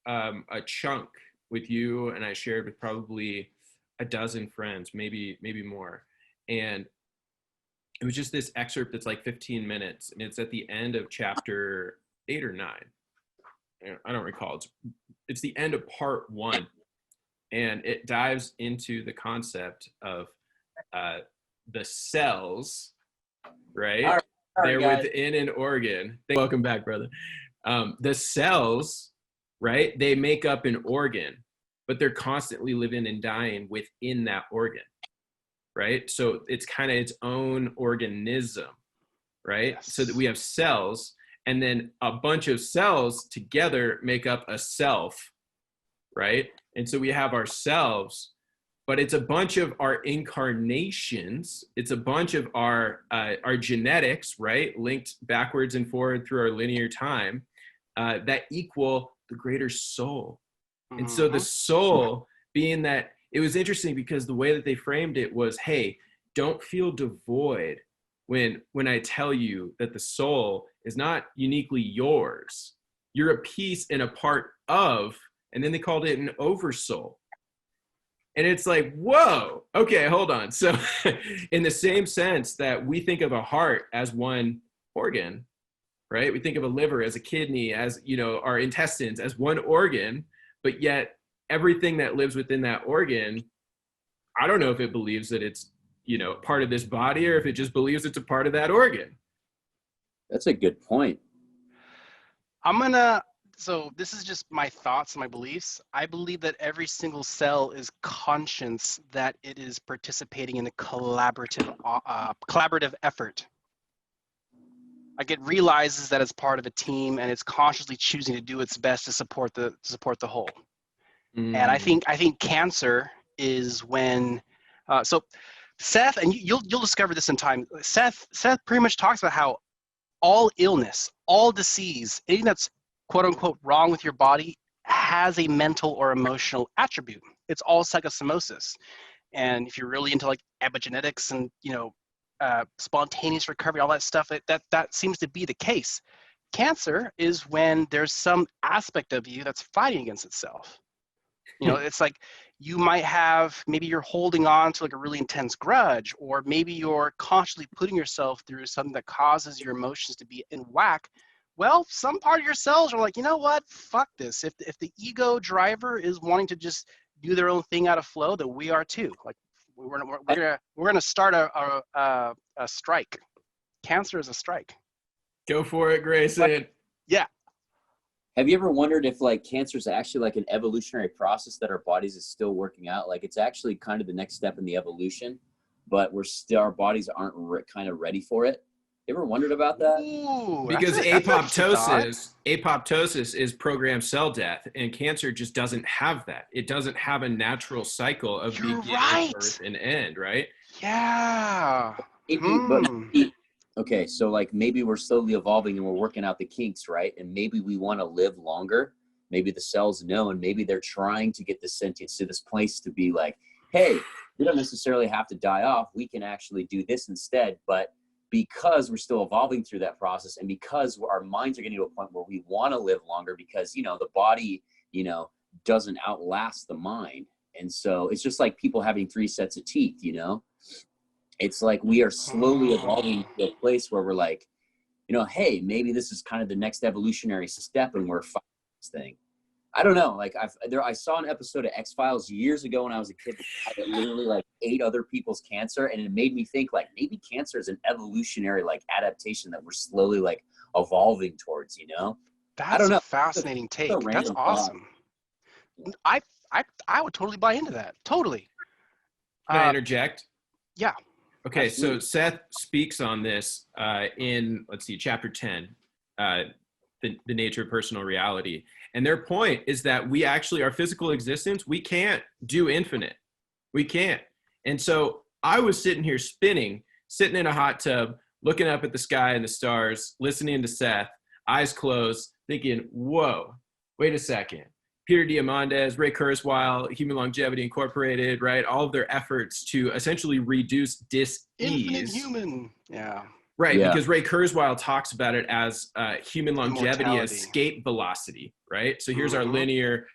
a chunk with you, and I shared with probably a dozen friends, maybe more. And it was just this excerpt that's like 15 minutes, and it's at the end of chapter 8 or 9. I don't recall. It's the end of part 1, and it dives into the concept of the cells, right? All right, they're guys. Within an organ. Welcome back, brother. The cells, right? They make up an organ, but they're constantly living and dying within that organ, right? So it's kind of its own organism, right? Yes. So that we have cells, and then a bunch of cells together make up a self, right? And so we have ourselves, but it's a bunch of our incarnations. It's a bunch of our genetics, right? Linked backwards and forward through our linear time, that equal the greater soul. And so the soul, being that, it was interesting because the way that they framed it was, hey, don't feel devoid when I tell you that the soul is not uniquely yours. You're a piece and a part of, and then they called it an oversoul. And it's like, whoa, okay, hold on. So in the same sense that we think of a heart as one organ, right? We think of a liver as a kidney, as, our intestines as one organ, but yet everything that lives within that organ, I don't know if it believes that it's, part of this body, or if it just believes it's a part of that organ. That's a good point. So this is just my thoughts and my beliefs. I believe that every single cell is conscious that it is participating in a collaborative effort. Like, it realizes that it's part of a team, and it's consciously choosing to do its best to support the whole. And I think cancer is when. So Seth, and you'll discover this in time. Seth pretty much talks about how all illness, all disease, anything that's quote unquote wrong with your body has a mental or emotional attribute. It's all psychosomosis. And if you're really into like epigenetics and spontaneous recovery, all that stuff, that seems to be the case. Cancer is when there's some aspect of you that's fighting against itself. It's like you might have, maybe you're holding on to like a really intense grudge, or maybe you're consciously putting yourself through something that causes your emotions to be in whack. Well, some part of your cells are like, you know what, fuck this. If the ego driver is wanting to just do their own thing out of flow, then we are too. Like we're gonna start a strike. Cancer is a strike. Go for it, Grayson. Yeah. Have you ever wondered if like cancer is actually like an evolutionary process that our bodies is still working out? Like it's actually kind of the next step in the evolution, but our bodies aren't kind of ready for it. You ever wondered about that? Ooh, Because that's apoptosis is programmed cell death, and cancer just doesn't have that. It doesn't have a natural cycle of beginning, birth, and end, right? Yeah. Okay, so like maybe we're slowly evolving and we're working out the kinks, right? And maybe we want to live longer. Maybe the cells know, and maybe they're trying to get the sentience to this place to be like, hey, we don't necessarily have to die off. We can actually do this instead. But because we're still evolving through that process, and because our minds are getting to a point where we want to live longer, because, the body, doesn't outlast the mind. And so it's just like people having 3 sets of teeth, It's like we are slowly evolving to a place where we're like, hey, maybe this is kind of the next evolutionary step, and we're fighting this thing. I don't know. Like I saw an episode of X-Files years ago when I was a kid that literally like ate other people's cancer, and it made me think like maybe cancer is an evolutionary like adaptation that we're slowly like evolving towards. That's I don't know. a fascinating take. That's awesome. Thought. I would totally buy into that. Totally. Can I interject? Yeah. Okay, Absolutely. so Seth speaks on this in, chapter 10, the nature of personal reality. And their point is that we actually, our physical existence, we can't do infinite. We can't. And so I was sitting here sitting in a hot tub, looking up at the sky and the stars, listening to Seth, eyes closed, thinking, whoa, wait a second. Peter Diamandis, Ray Kurzweil, Human Longevity Incorporated, right? All of their efforts to essentially reduce dis-ease. Infinite human. Yeah. Right, because Ray Kurzweil talks about it as human longevity escape velocity, right? So here's our linear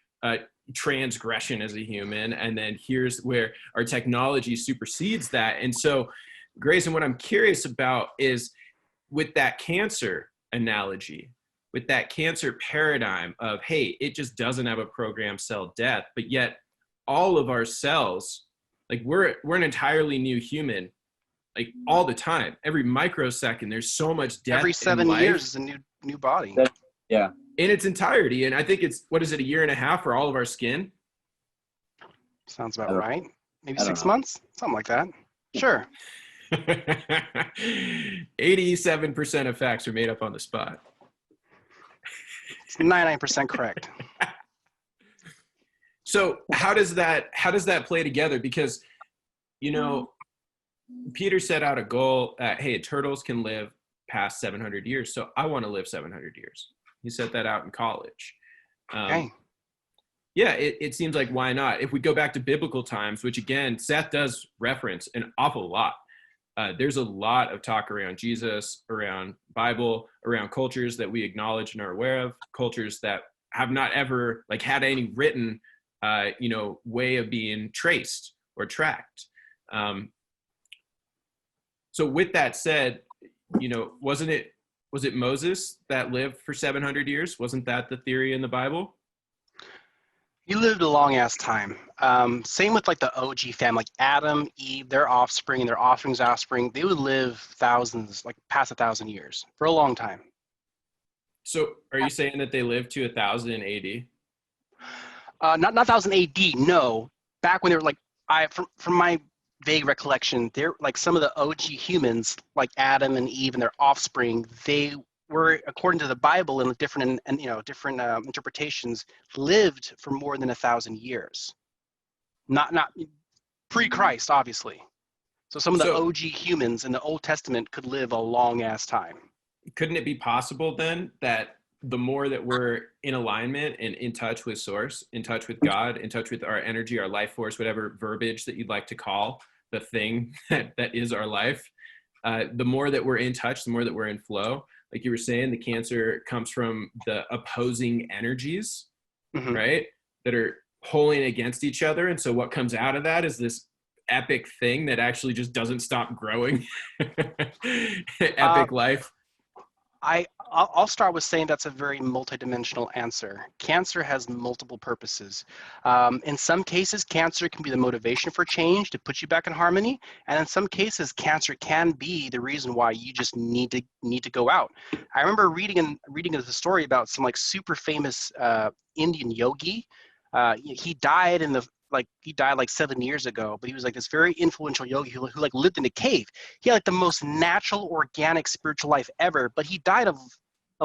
transgression as a human, and then here's where our technology supersedes that. And so, Grayson, what I'm curious about is with that cancer analogy, with that cancer paradigm of, hey, it just doesn't have a programmed cell death, but yet all of our cells, like we're an entirely new human, like all the time, every microsecond, there's so much death. Every 7 years is a new body. Yeah. In its entirety. And I think it's, what is it, 1.5 years for all of our skin? Sounds about right. Maybe 6 months, something like that. Sure. 87% of facts are made up on the spot. It's 99% correct. So how does that play together? Because, Peter set out a goal that, hey, turtles can live past 700 years. So I want to live 700 years. He set that out in college. Okay. Yeah, it seems like, why not? If we go back to biblical times, which again, Seth does reference an awful lot. There's a lot of talk around Jesus, around Bible, around cultures that we acknowledge and are aware of, cultures that have not ever had any written, way of being traced or tracked. So with that said, was it Moses that lived for 700 years? Wasn't that the theory in the Bible? He lived a long ass time. Same with the OG family, like Adam, Eve, their offspring, and their offspring's offspring. They would live thousands, past 1,000 years for a long time. So are you saying that they lived to 1,000 AD? Not 1,000 AD. No, back when they were from my vague recollection, they're some of the OG humans, like Adam and Eve and their offspring. They were, according to the Bible and different interpretations, lived for more than 1,000 years. Not pre-Christ, obviously. So some of the OG humans in the Old Testament could live a long ass time. Couldn't it be possible then that the more that we're in alignment and in touch with Source, in touch with God, in touch with our energy, our life force, whatever verbiage that you'd like to call the thing that is our life, the more that we're in touch, the more that we're in flow, like you were saying, the cancer comes from the opposing energies, right? That are pulling against each other. And so what comes out of that is this epic thing that actually just doesn't stop growing. Epic life. I'll start with saying that's a very multidimensional answer. Cancer has multiple purposes. In some cases, cancer can be the motivation for change to put you back in harmony, and in some cases, cancer can be the reason why you just need to go out. I remember reading the story about some like super famous Indian yogi. He died like 7 years ago, but he was like this very influential yogi who like lived in a cave. He had like the most natural, organic, spiritual life ever, but he died of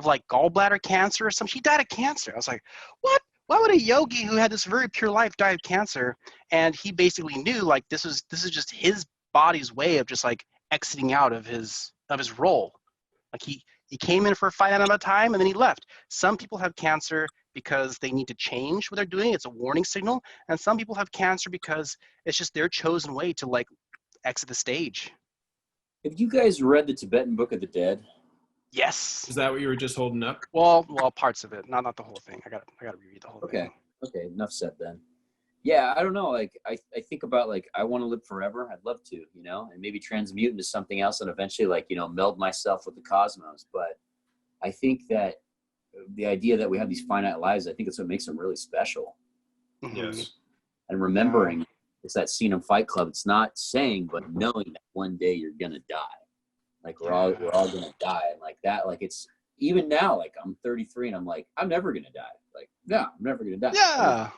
like gallbladder cancer or something. He died of cancer. I was like, what? Why would a yogi who had this very pure life die of cancer? And he basically knew like this is just his body's way of just like exiting out of his role. Like he came in for a finite amount of time and then he left. Some people have cancer because they need to change what they're doing. It's a warning signal. And some people have cancer because it's just their chosen way to like exit the stage. Have you guys read the Tibetan Book of the Dead? Yes. Is that what you were just holding up? Well, parts of it, not the whole thing. I got to reread the whole thing. Okay, enough said then. Yeah, I don't know. Like I think about like I want to live forever. I'd love to, you know, and maybe transmute into something else and eventually like, you know, meld myself with the cosmos. But I think that the idea that we have these finite lives, I think that's what makes them really special. Yes. And remembering, it's that scene in Fight Club. It's not saying, but knowing that one day you're gonna die. Like we're all gonna die, and like that. Like it's even now. Like I'm 33, and I'm like I'm never gonna die. Like no, I'm never gonna die.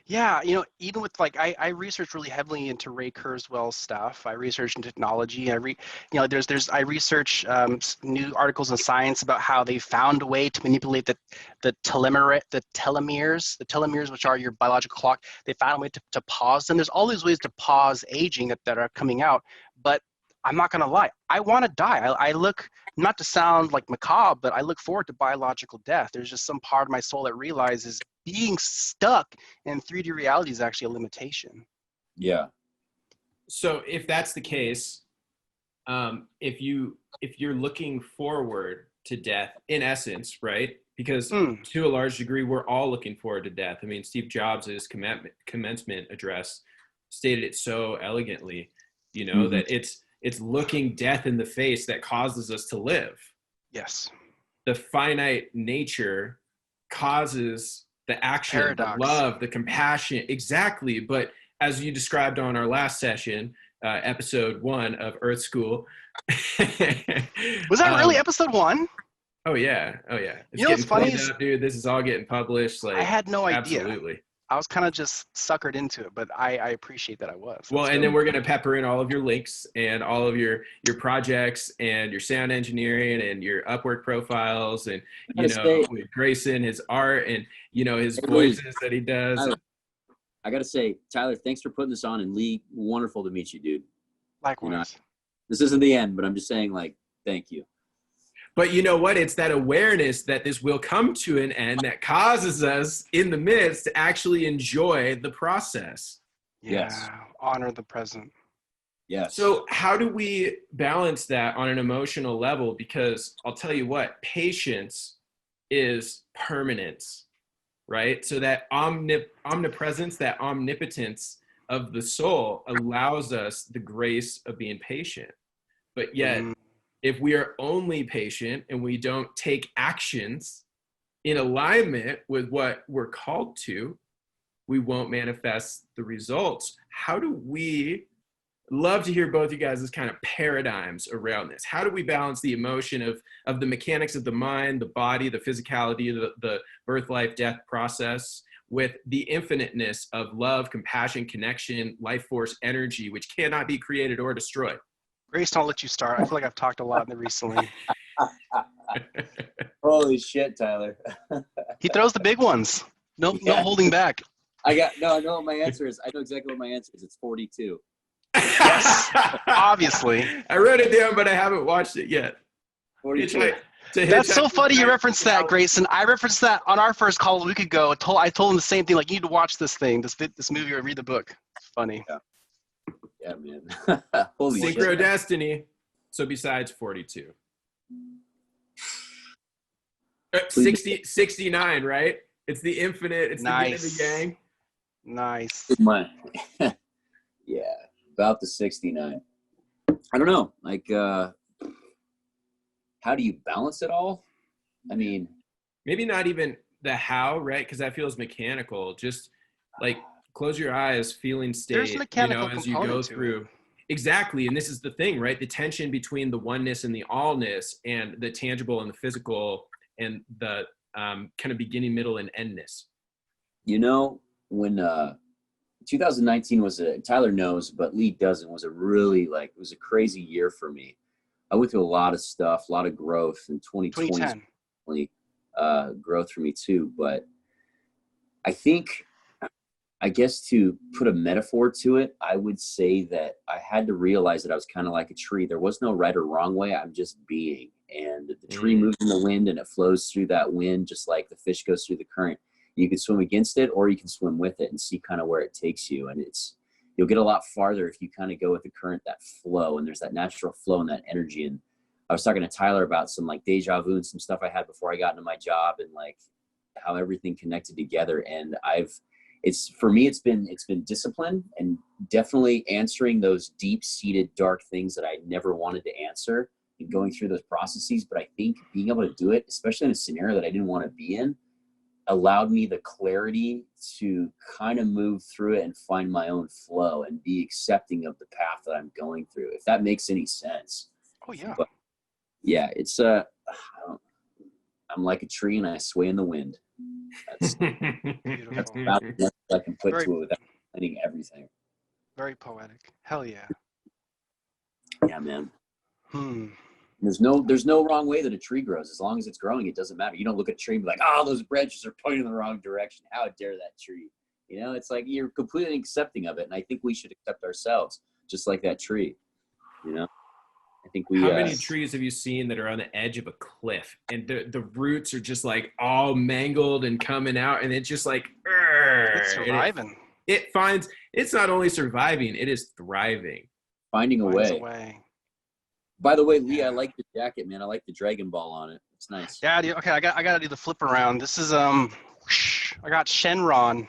Yeah, you know, even with like I research really heavily into Ray Kurzweil's stuff. I research in technology. I research new articles in Science about how they found a way to manipulate the telomeres, which are your biological clock. They found a way to pause them. There's all these ways to pause aging that are coming out. But I'm not gonna lie, I want to die. I look, not to sound like macabre, but I look forward to biological death. There's just some part of my soul that realizes being stuck in 3D reality is actually a limitation. Yeah. So if that's the case, if you're looking forward to death, in essence, right? Because to a large degree, we're all looking forward to death. I mean, Steve Jobs' commencement address stated it so elegantly, you know, that it's looking death in the face that causes us to live. Yes. The finite nature causes the action, Paradox. The love, the compassion. Exactly. But as you described on our last session, episode 1 of Earth School. Was that really episode 1? Oh yeah. It's you know what's funny up, dude. This is all getting published. Like, I had no idea. Absolutely. I was kind of just suckered into it, but I appreciate that I was. Well, and then we're going to pepper in all of your links and all of your projects and your sound engineering and your Upwork profiles and, you know, with Grayson, his art and, you know, his voices that he does. I got to say, Tyler, thanks for putting this on, and Lee, wonderful to meet you, dude. Likewise. You know, this isn't the end, but I'm just saying, like, thank you. But you know what? It's that awareness that this will come to an end that causes us in the midst to actually enjoy the process. Yes. Honor the present. Yes. So how do we balance that on an emotional level? Because I'll tell you what, patience is permanence, right? So that omnipresence, that omnipotence of the soul allows us the grace of being patient. But yet, if we are only patient and we don't take actions in alignment with what we're called to, we won't manifest the results. How do we, love to hear both you guys' kind of paradigms around this. How do we balance the emotion of the mechanics of the mind, the body, the physicality, the birth, life, death process with the infiniteness of love, compassion, connection, life force, energy, which cannot be created or destroyed? Grayson, I'll let you start. I feel like I've talked a lot in the recently. Holy shit, Tyler. He throws the big ones. No holding back. I know what my answer is. I know exactly what my answer is. It's 42. Yes, obviously. I wrote it down, but I haven't watched it yet. 42. That's so funny you referenced that, Grayson. I referenced that on our first call a week ago. I told him the same thing, like, you need to watch this thing, this movie, or read the book. It's funny. Yeah, man. Holy Synchro destiny. So besides 42. 60, 69, right? It's the infinite. It's the yin and the Nice. yang. Nice. Good money. Yeah, about the 69. I don't know. Like, how do you balance it all? I mean, Maybe not even the how, right? Because that feels mechanical. Just like close your eyes, feeling There's state, a mechanical as you component go to through. it. Exactly. And this is the thing, right? The tension between the oneness and the allness and the tangible and the physical and the kind of beginning, middle, and endness. you know, when 2019 Tyler knows, but Lee doesn't, was a really it was a crazy year for me. I went through a lot of stuff, a lot of growth, and 2020 growth for me too. But I think, I guess to put a metaphor to it, I would say that I had to realize that I was kind of like a tree. There was no right or wrong way. I'm just being. And the tree moves in the wind and it flows through that wind, just like the fish goes through the current. You can swim against it or you can swim with it and see kind of where it takes you. And you'll get a lot farther if you kind of go with the current, that flow. And there's that natural flow and that energy. And I was talking to Tyler about some like deja vu and some stuff I had before I got into my job and like how everything connected together. And for me, it's been discipline and definitely answering those deep-seated dark things that I never wanted to answer and going through those processes. But I think being able to do it, especially in a scenario that I didn't want to be in, allowed me the clarity to kind of move through it and find my own flow and be accepting of the path that I'm going through, if that makes any sense. Oh yeah. But yeah, it's I'm like a tree and I sway in the wind. That's Beautiful. about the best I can put Very- to it without explaining everything. Very poetic. Hell yeah. Yeah, man. Hmm. There's no wrong way that a tree grows. As long as it's growing, it doesn't matter. You don't look at a tree and be like, oh, those branches are pointing in the wrong direction. How dare that tree? You know, it's like you're completely accepting of it. And I think we should accept ourselves just like that tree. You know, I think we. How many trees have you seen that are on the edge of a cliff and the roots are just like all mangled and coming out and it's just like, It's surviving. It's not only surviving, it is thriving. Finding a Finds way. a way. By the way, Lee, Yeah. I like the jacket, man. I like the Dragon Ball on it. It's nice. Yeah, dude, okay, I gotta do the flip around. This is I got Shenron.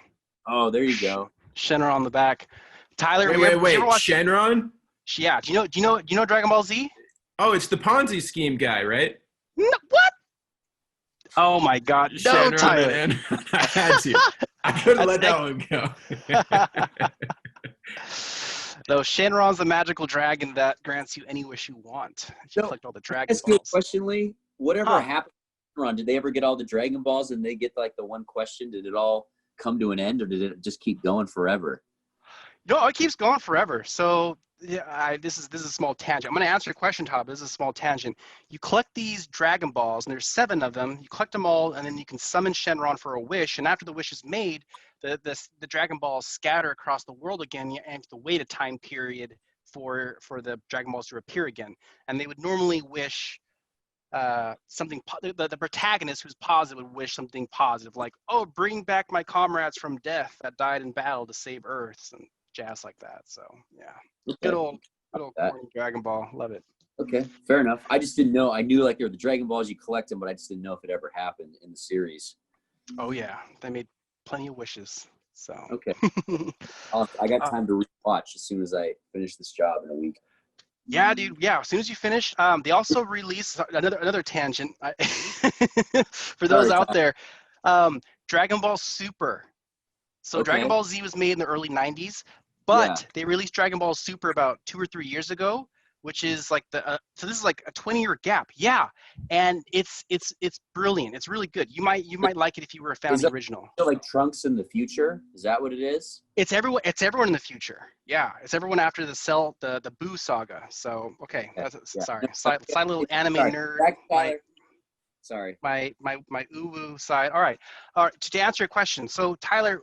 Oh, there you go. Shenron on the back. Tyler, Wait, did you ever watch Shenron? Yeah, do you know Dragon Ball Z? Oh, it's the Ponzi scheme guy, right? No, what? Oh my God, no, Shenron, Tyler. man. I had to. I couldn't let that one go. No, Shenron's the magical dragon that grants you any wish you want if you No, collect all the Dragon That's a good Balls. question, Lee. Whatever Huh. happened to Shenron, did they ever get all the Dragon Balls and they get like the one question? Did it all come to an end or did it just keep going forever? No, it keeps going forever. So yeah, this is a small tangent. I'm going to answer your question, Todd. This is a small tangent. You collect these Dragon Balls, and there's 7 of them. You collect them all, and then you can summon Shenron for a wish. And after the wish is made, the Dragon Balls scatter across the world again. You have to wait a time period for the Dragon Balls to appear again. And they would normally wish something. The protagonist who's positive would wish something positive, like, "Oh, bring back my comrades from death that died in battle to save Earth," and jazz like that. So yeah, good old corny Dragon Ball. Love it. Okay, fair enough. I just didn't know. I knew like there were the Dragon Balls, you collect them, but I just didn't know if it ever happened in the series. Oh yeah, they made plenty of wishes. So Okay, I got time to rewatch as soon as I finish this job in a week. yeah, dude. Yeah, as soon as you finish, they also released another tangent for those Sorry, out Tom. there. Dragon Ball Super. So Okay. Dragon Ball Z was made in the early 90s, but they released Dragon Ball Super about 2 or 3 years ago, which is like so this is like a 20-year gap. Yeah, and it's brilliant. It's really good. You might like it if you were a fan of the original. Like Trunks in the future? Is that what it is? It's everyone in the future. Yeah, it's everyone after the Boo saga. So okay, sorry, side little anime nerd. Sorry. My uwu side. All right. To answer your question, so Tyler,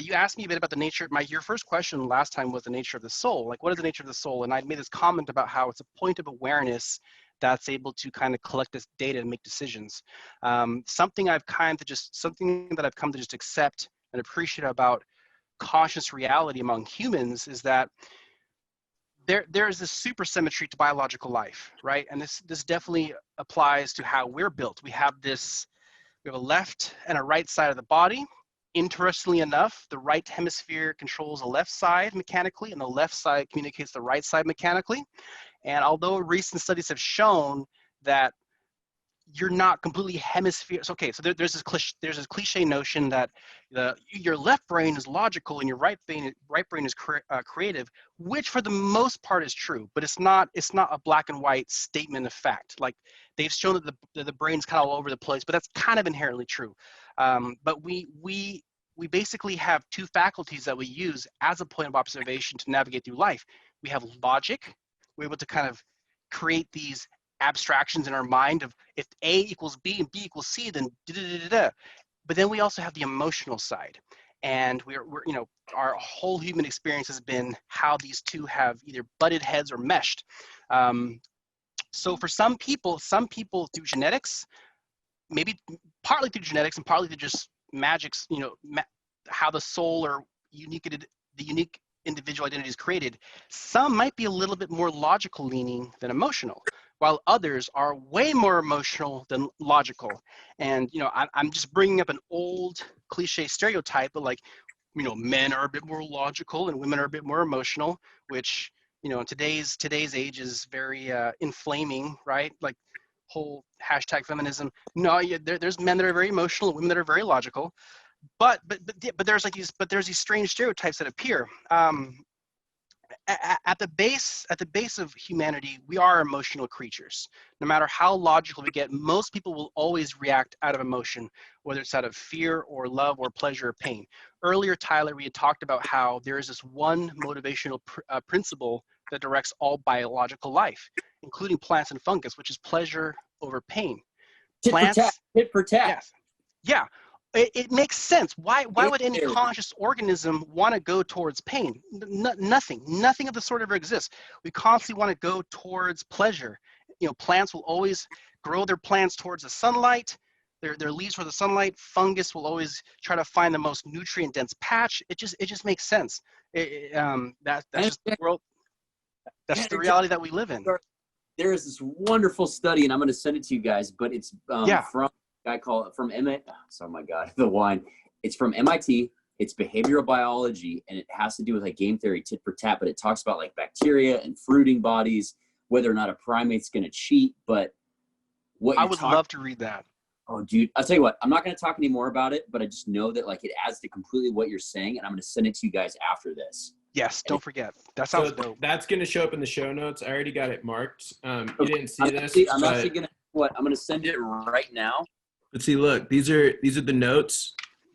you asked me a bit about the nature. Your first question last time was the nature of the soul. Like, what is the nature of the soul? And I made this comment about how it's a point of awareness that's able to kind of collect this data and make decisions. Something that I've come to just accept and appreciate about conscious reality among humans is that there is this supersymmetry to biological life, right? And this definitely applies to how we're built. We have this We have a left and a right side of the body. Interestingly enough, the right hemisphere controls the left side mechanically, and the left side communicates the right side mechanically. And although recent studies have shown that you're not completely hemisphere. So, okay, so there's this cliche notion that your left brain is logical and your right brain is creative, which for the most part is true, but it's not a black and white statement of fact. Like they've shown that the brain's kind of all over the place, but that's kind of inherently true. But we basically have two faculties that we use as a point of observation to navigate through life. We have logic. We're able to kind of create these abstractions in our mind of if A equals B and B equals C, then da-da-da-da-da. But then we also have the emotional side. And we're our whole human experience has been how these two have either butted heads or meshed. So for some people through genetics, maybe partly through genetics and partly through just magics, how the soul or the unique individual identity is created, some might be a little bit more logical leaning than emotional, while others are way more emotional than logical. And I'm just bringing up an old cliche stereotype, but men are a bit more logical and women are a bit more emotional, which in today's age is very inflaming, right? Like whole hashtag feminism. No, there's men that are very emotional and women that are very logical. But there's these strange stereotypes that appear. At the base of humanity, we are emotional creatures. No matter how logical we get, most people will always react out of emotion, whether it's out of fear or love or pleasure or pain. Earlier, Tyler, we had talked about how there is this one motivational principle that directs all biological life, including plants and fungus, which is pleasure over pain. Tit for tat. Yes. Yeah. It makes sense. Why would any conscious organism want to go towards pain? Nothing of the sort ever exists. We constantly want to go towards pleasure. Plants will always grow their plants towards the sunlight, their leaves for the sunlight. Fungus will always try to find the most nutrient dense patch. It just makes sense. That's just the world. That's the reality that we live in. There is this wonderful study, and I'm going to send it to you guys, but it's from I call it from MIT. Oh my God, the wine. It's from MIT. It's behavioral biology, and it has to do with game theory, tit for tat. But it talks about bacteria and fruiting bodies, whether or not a primate's going to cheat. But I would love to read that. Oh, dude, I'll tell you what. I'm not going to talk any more about it, but I just know that it adds to completely what you're saying, and I'm going to send it to you guys after this. Yes, don't forget. That sounds dope. That's going to show up in the show notes. I already got it marked. You didn't see this. I'm actually going to I'm going to send it right now. Let's see, look, these are the notes.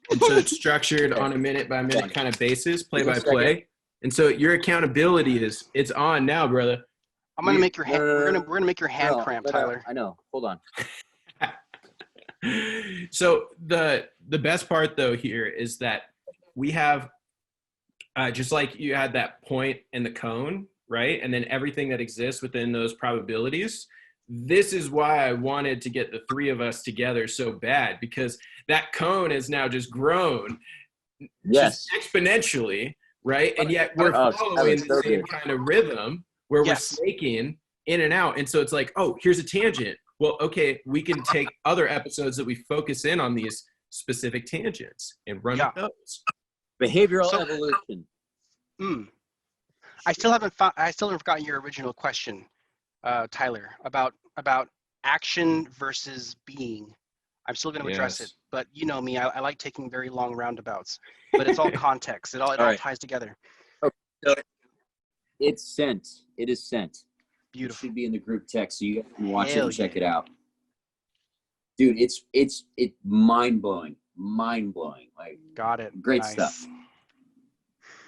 And so it's structured on a minute by minute kind of basis, play by play. And so your accountability it's on now, brother. I'm gonna make your hand we're gonna make your hand cramp, Tyler. I know. Hold on. So the best part though here is that we have just like you had that point and the cone, right? And then everything that exists within those probabilities. This is why I wanted to get the three of us together so bad, because that cone has now just grown just exponentially, right? And yet we're following the same kind of rhythm where we're snaking in and out. And so it's here's a tangent. Well, okay, we can take other episodes that we focus in on these specific tangents and run with those. Behavioral evolution. I still haven't forgotten your original question. Tyler, about action versus being. I'm still going to address it, but you know me, I like taking very long roundabouts, but it's all context. It all ties together. Okay, so it's sent. It is sent. Beautiful. It should be in the group text, so you guys can watch it and check it out. Dude, it's mind blowing. Got it. Great stuff.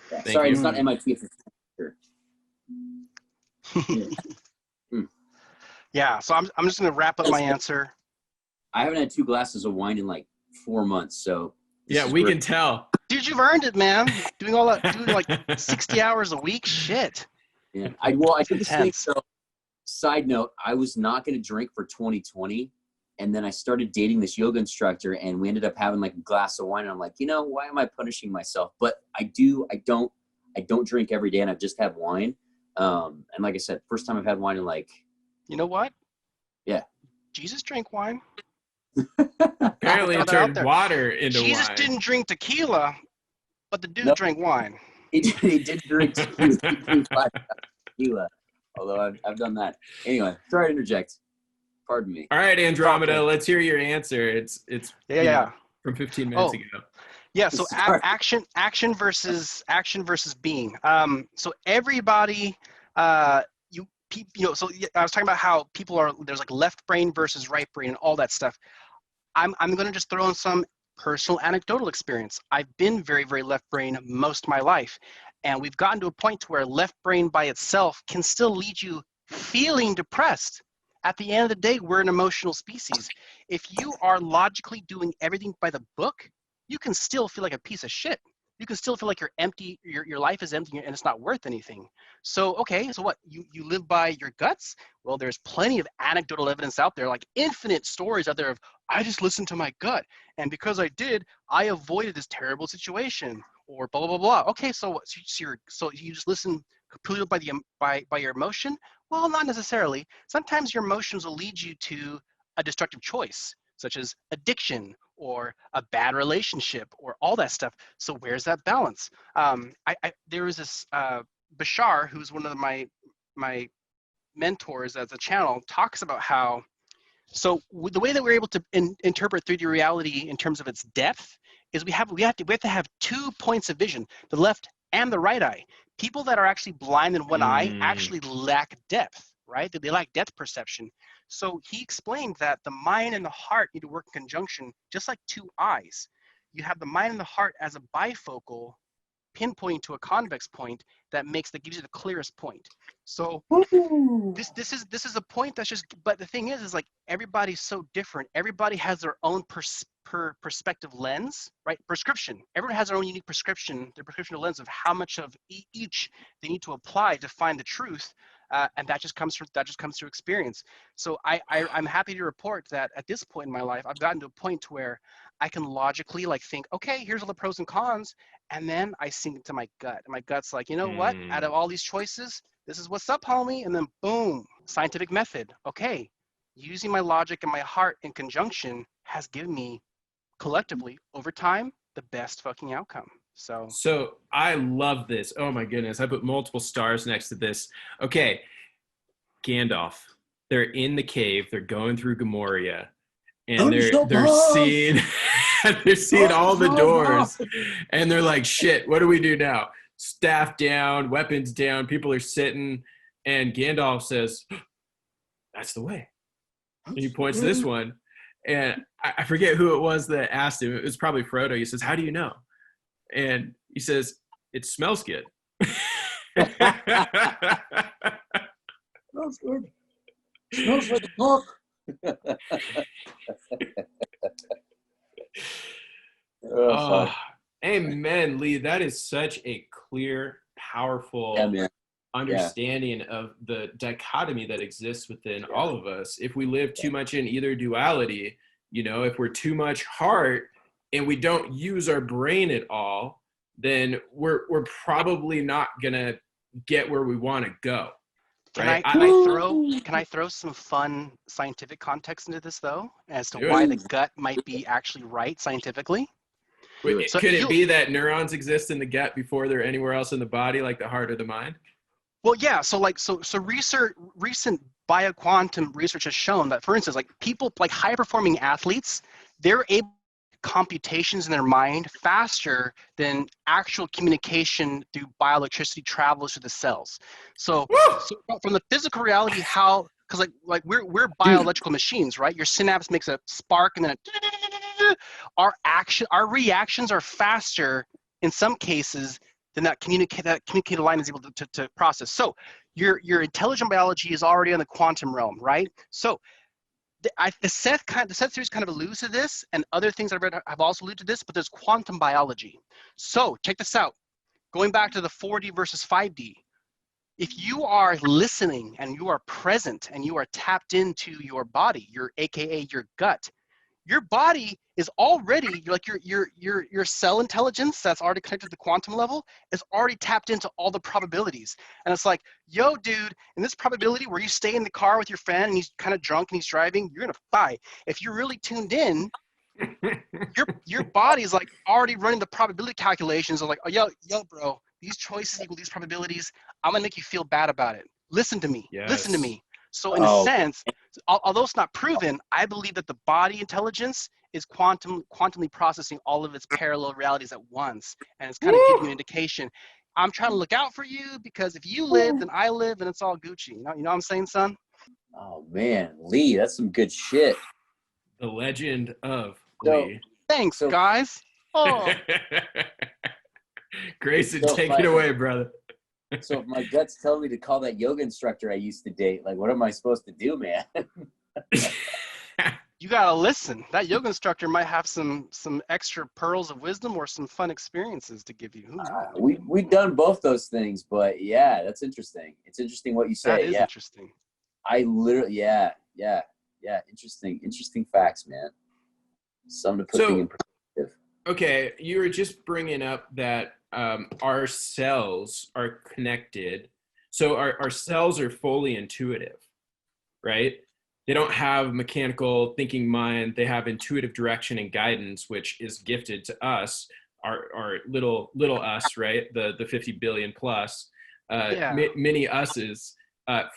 Yeah, sorry, it's not MIT. It's Yeah, so I'm just gonna wrap up my answer. I haven't had 2 glasses of wine in 4 months, so yeah, we can tell. Dude, you've earned it, man. Doing 60 hours a week, shit. Yeah, I did this thing. So, side note, I was not gonna drink for 2020, and then I started dating this yoga instructor, and we ended up having a glass of wine. And I'm like, why am I punishing myself? But I don't drink every day, and I've just had wine. And like I said, first time I've had wine in You know what? Yeah. Jesus drank wine. Apparently, it Throw that out turned there. water into Jesus wine. didn't drink tequila, but the dude Nope. drank wine. He did drink tequila. Although I've done that. Anyway, sorry to interject. Pardon me. All right, Andromeda, Okay. let's hear your answer. It's Yeah. from 15 minutes Oh. ago. Yeah, so Sorry. action versus being. So everybody, so I was talking about how there's like left brain versus right brain and all that stuff. I'm going to just throw in some personal anecdotal experience. I've been very, very left brain most of my life, and we've gotten to a point to where left brain by itself can still lead you feeling depressed. At the end of the day, we're an emotional species. If you are logically doing everything by the book, you can still feel like a piece of shit. You can still feel like you're empty, your life is empty and it's not worth anything. So, okay, so what? You live by your guts? Well, there's plenty of anecdotal evidence out there, like infinite stories out there of, I just listened to my gut, and because I did, I avoided this terrible situation, or blah, blah, blah, blah. Okay, so what? So you just listen completely by your emotion? Well, not necessarily. Sometimes your emotions will lead you to a destructive choice, such as addiction or a bad relationship or all that stuff. So where's that balance? There was this Bashar, who's one of my mentors as a channel, talks about how, so the way that we're able to interpret 3D reality in terms of its depth is we have to have 2 points of vision, the left and the right eye. People that are actually blind in one eye actually lack depth, right? They lack depth perception. So he explained that the mind and the heart need to work in conjunction, just like 2 eyes. You have the mind and the heart as a bifocal, pinpointing to a convex point that gives you the clearest point. So this is a point that's just, but the thing is like everybody's so different. Everybody has their own perspective lens, right? Prescription. Everyone has their own unique prescription, their prescription lens of how much of each they need to apply to find the truth. And that just comes through experience. So I'm happy to report that at this point in my life, I've gotten to a point where I can logically like think, okay, here's all the pros and cons, and then I sink into my gut. And my gut's like, you know what? Out of all these choices, this is what's up, homie. And then boom, scientific method. Okay, using my logic and my heart in conjunction has given me collectively over time the best fucking outcome. So I love this. Oh my goodness. I put multiple stars next to this. Okay. Gandalf. They're in the cave. They're going through Gamoria. And they're seeing they're seeing all the doors. And they're like, shit, what do we do now? Staff down, weapons down, people are sitting. And Gandalf says, that's the way. And he points to this one. And I forget who it was that asked him. It was probably Frodo. He says, how do you know? And he says, it smells good. Smells good. Smells like a cook. Oh, amen, Lee. That is such a clear, powerful understanding of the dichotomy that exists within all of us. If we live too much in either duality, if we're too much heart and we don't use our brain at all, then we're probably not gonna get where we want to go. Can right? I throw some fun scientific context into this though, as to why the gut might be actually right scientifically? Wait, could it be that neurons exist in the gut before they're anywhere else in the body, like the heart or the mind? Well, yeah. So recent bioquantum research has shown that, for instance, like people, like high performing athletes, they're able computations in their mind faster than actual communication through bioelectricity travels through the cells. So from the physical reality, how, because like we're bioelectrical machines, right? Your synapse makes a spark and then our reactions are faster in some cases than that communicated line is able to process. So your intelligent biology is already in the quantum realm, right? So the Seth series kind of alludes to this, and other things I've read have also alluded to this, but there's quantum biology. So check this out. Going back to the 4D versus 5D, if you are listening and you are present and you are tapped into your body, AKA your gut, your body is already like your cell intelligence that's already connected to the quantum level is already tapped into all the probabilities. And it's like, yo, dude, in this probability where you stay in the car with your friend and he's kind of drunk and he's driving, you're gonna die. If you're really tuned in, your body's like already running the probability calculations of like, oh, yo, bro, these choices equal these probabilities. I'm gonna make you feel bad about it. Listen to me. Listen to Yes. me. So in a sense, although it's not proven, I believe that the body intelligence is quantumly processing all of its parallel realities at once, and it's kind of giving you an indication. I'm trying to look out for you because if you live, then I live, and it's all Gucci. You know what I'm saying, son? Oh man, Lee, that's some good shit. The legend of So- Lee. Thanks, guys. Oh, Grayson, So take my- it away, brother. So if my gut's telling me to call that yoga instructor I used to date, like what am I supposed to do, man? you gotta listen. That yoga instructor might have some extra pearls of wisdom or some fun experiences to give you. Who knows? We've done both those things, but yeah, that's interesting. It's interesting what you say. That is yeah. interesting. I literally, yeah. Interesting facts, man. Something to put things in perspective. Okay, you were just bringing up that our cells are connected. So our cells are fully intuitive, right? They don't have mechanical thinking mind. They have intuitive direction and guidance, which is gifted to us, our little us, right? The 50 billion plus, many us's.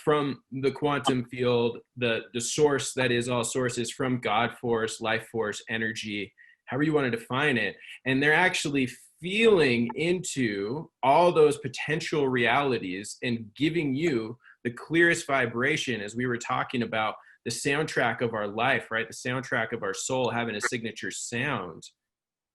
From the quantum field, the source that is all sources, from God force, life force, energy, however you want to define it. And they're actually feeling into all those potential realities and giving you the clearest vibration, as we were talking about the soundtrack of our life, right? The soundtrack of our soul having a signature sound.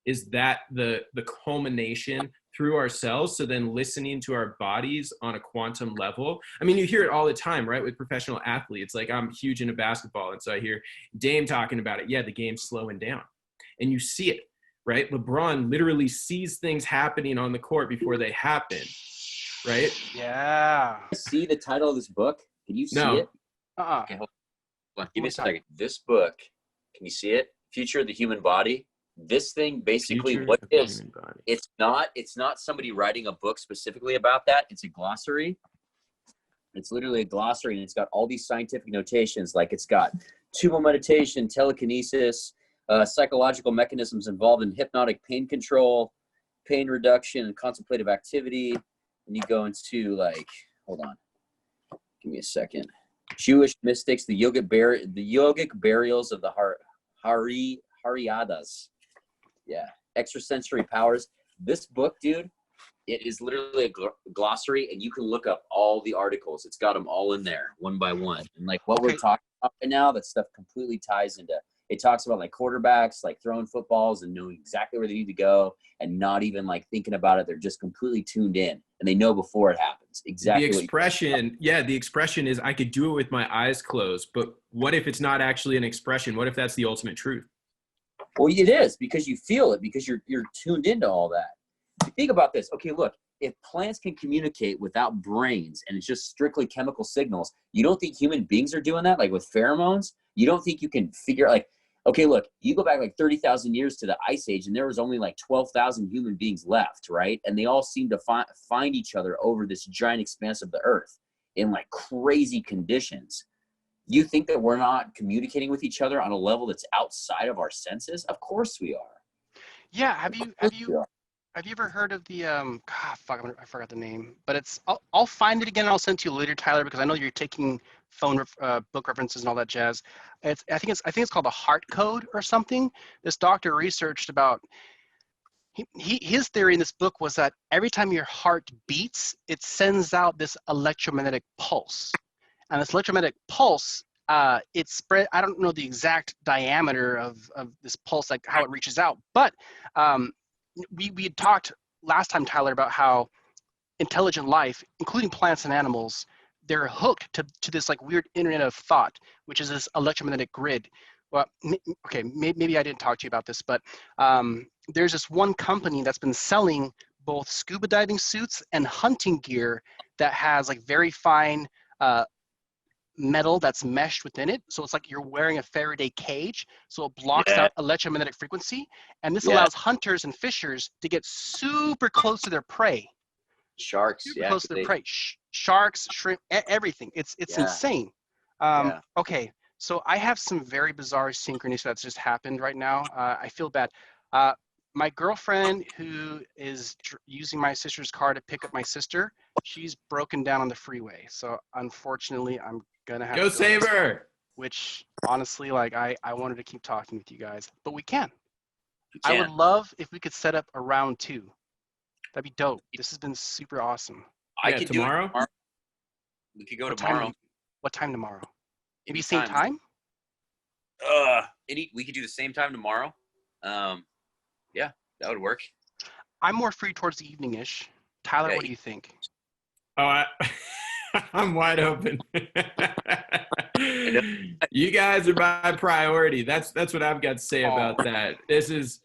Is that the culmination through ourselves? So then listening to our bodies on a quantum level. I mean, you hear it all the time, right? With professional athletes. Like, I'm huge into basketball, and so I hear Dame talking about it. Yeah, the game's slowing down. And you see it, right? LeBron literally sees things happening on the court before they happen, right? Yeah. See the title of this book? Can you see No. it? Okay, Hold on. Give me a second. This book, can you see it? Future of the Human Body. This thing basically, Future what of the is, human body. it's not somebody writing a book specifically about that. It's a glossary. It's literally a glossary, and it's got all these scientific notations. Like, it's got tumor meditation, telekinesis, psychological mechanisms involved in hypnotic pain control, pain reduction, and contemplative activity. And you go into, like, hold on, give me a second. Jewish mystics, the yogic burials of the Hariyadas. Yeah, extrasensory powers. This book, dude, it is literally a glossary, and you can look up all the articles. It's got them all in there, one by one. And like what we're talking about right now, that stuff completely ties into. It talks about like quarterbacks, like throwing footballs and knowing exactly where they need to go, and not even like thinking about it. They're just completely tuned in, and they know before it happens exactly. The expression is, I could do it with my eyes closed. But what if it's not actually an expression? What if that's the ultimate truth? Well, it is, because you feel it, because you're tuned into all that. Think about this. Okay, look, if plants can communicate without brains and it's just strictly chemical signals, you don't think human beings are doing that? Like with pheromones, you don't think you can figure, like, okay, look, you go back like 30,000 years to the Ice Age, and there was only like 12,000 human beings left, right? And they all seem to find each other over this giant expanse of the earth in like crazy conditions. You think that we're not communicating with each other on a level that's outside of our senses? Of course we are. Yeah. Have you ever heard of the I forgot the name, but it's I'll find it again and I'll send it to you later, Tyler, because I know you're taking book references and all that jazz. I think it's called the Heart Code or something. This doctor researched about his theory in this book was that every time your heart beats, it sends out this electromagnetic pulse. And this electromagnetic pulse, it spread, I don't know the exact diameter of this pulse, like how it reaches out, but we had talked last time, Tyler, about how intelligent life, including plants and animals, they're hooked to this like weird internet of thought, which is this electromagnetic grid. Well, okay, maybe I didn't talk to you about this, but there's this one company that's been selling both scuba diving suits and hunting gear that has like very fine metal that's meshed within it. So it's like you're wearing a Faraday cage. So it blocks out electromagnetic frequency. And this allows hunters and fishers to get super close to their prey. Sharks, Super close to their prey. Sharks, shrimp, everything. It's insane. Okay, so I have some very bizarre synchronicity that's just happened right now. I feel bad. My girlfriend, who is using my sister's car to pick up my sister, she's broken down on the freeway. So unfortunately, I'm gonna have to go save her. Which honestly, like I wanted to keep talking with you guys, but we can. I would love if we could set up a round 2. That'd be dope. This has been super awesome. I could tomorrow. Do it tomorrow. We could go tomorrow. What time tomorrow? Maybe same time? We could do the same time tomorrow. Yeah, that would work. I'm more free towards the evening-ish. Tyler, what do you think? Oh, I'm wide open. You guys are my priority. That's what I've got to say about that. This is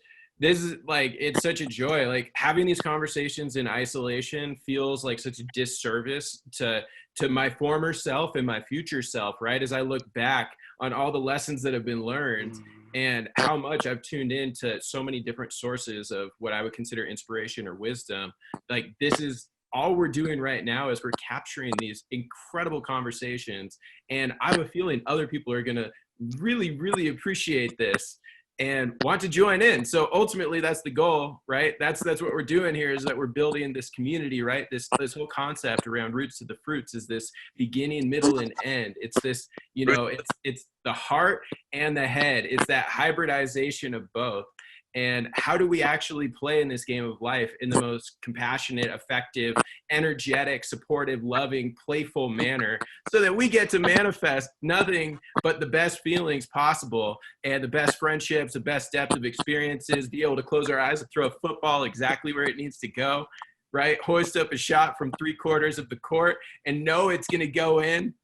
like, it's such a joy. Like, having these conversations in isolation feels like such a disservice to my former self and my future self, right? As I look back on all the lessons that have been learned and how much I've tuned into so many different sources of what I would consider inspiration or wisdom. Like, this is all we're doing right now, is we're capturing these incredible conversations. And I have a feeling other people are going to really, really appreciate this and want to join in. So ultimately, that's the goal, right? That's what we're doing here, is that we're building this community, right? This whole concept around Roots to the Fruits is this beginning, middle, and end. It's this, it's the heart and the head. It's that hybridization of both. And how do we actually play in this game of life in the most compassionate, effective, energetic, supportive, loving, playful manner, so that we get to manifest nothing but the best feelings possible and the best friendships, the best depth of experiences, be able to close our eyes and throw a football exactly where it needs to go, right? Hoist up a shot from 3/4 of the court and know it's going to go in.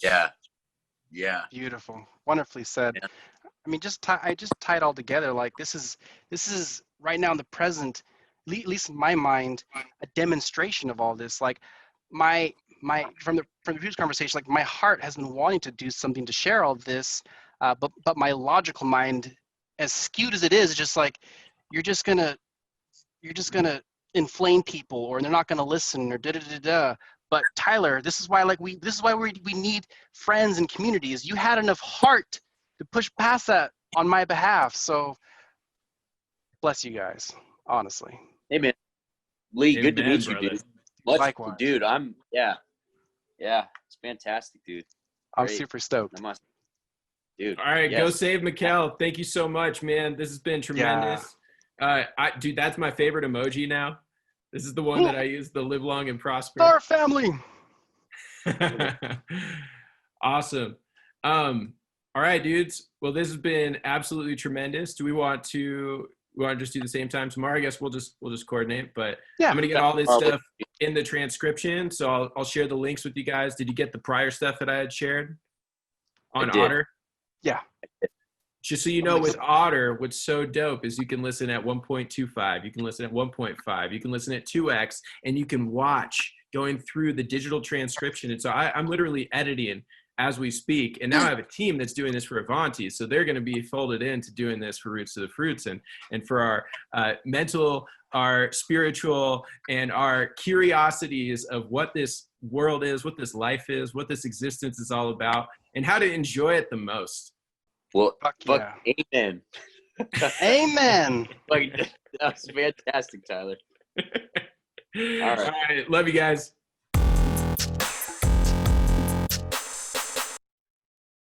Yeah. Beautiful. Wonderfully said. Yeah. I mean, I just tie it all together. Like, this is right now in the present, at least in my mind, a demonstration of all this. Like, my from the previous conversation, like, my heart has been wanting to do something to share all this, but my logical mind, as skewed as it is, just like, you're just gonna inflame people, or they're not gonna listen, or da da da da. But Tyler, this is why we need friends and communities. You had enough heart to push past that on my behalf. So bless you guys, honestly. Amen. Lee, good to meet you, dude. Likewise. Dude, yeah, it's fantastic, dude. I'm super stoked. Dude. All right, go save Mikkel. Thank you so much, man. This has been tremendous. Yeah. Dude, that's my favorite emoji now. This is the one that I use, the live long and prosper. Our family. Awesome. All right, dudes. Well, this has been absolutely tremendous. Do we want to just do the same time tomorrow? I guess we'll just coordinate. But yeah, I'm gonna get all this stuff in the transcription, so I'll share the links with you guys. Did you get the prior stuff that I had shared on Otter? Yeah. Just so you know, with Otter, what's so dope is you can listen at 1.25, you can listen at 1.5, you can listen at 2x, and you can watch going through the digital transcription. And so I'm literally editing as we speak. And now I have a team that's doing this for Avanti. So they're going to be folded into doing this for Roots to the Fruits and for our mental, our spiritual, and our curiosities of what this world is, what this life is, what this existence is all about, and how to enjoy it the most. Well, amen. Amen. That was fantastic, Tyler. All right. Love you guys.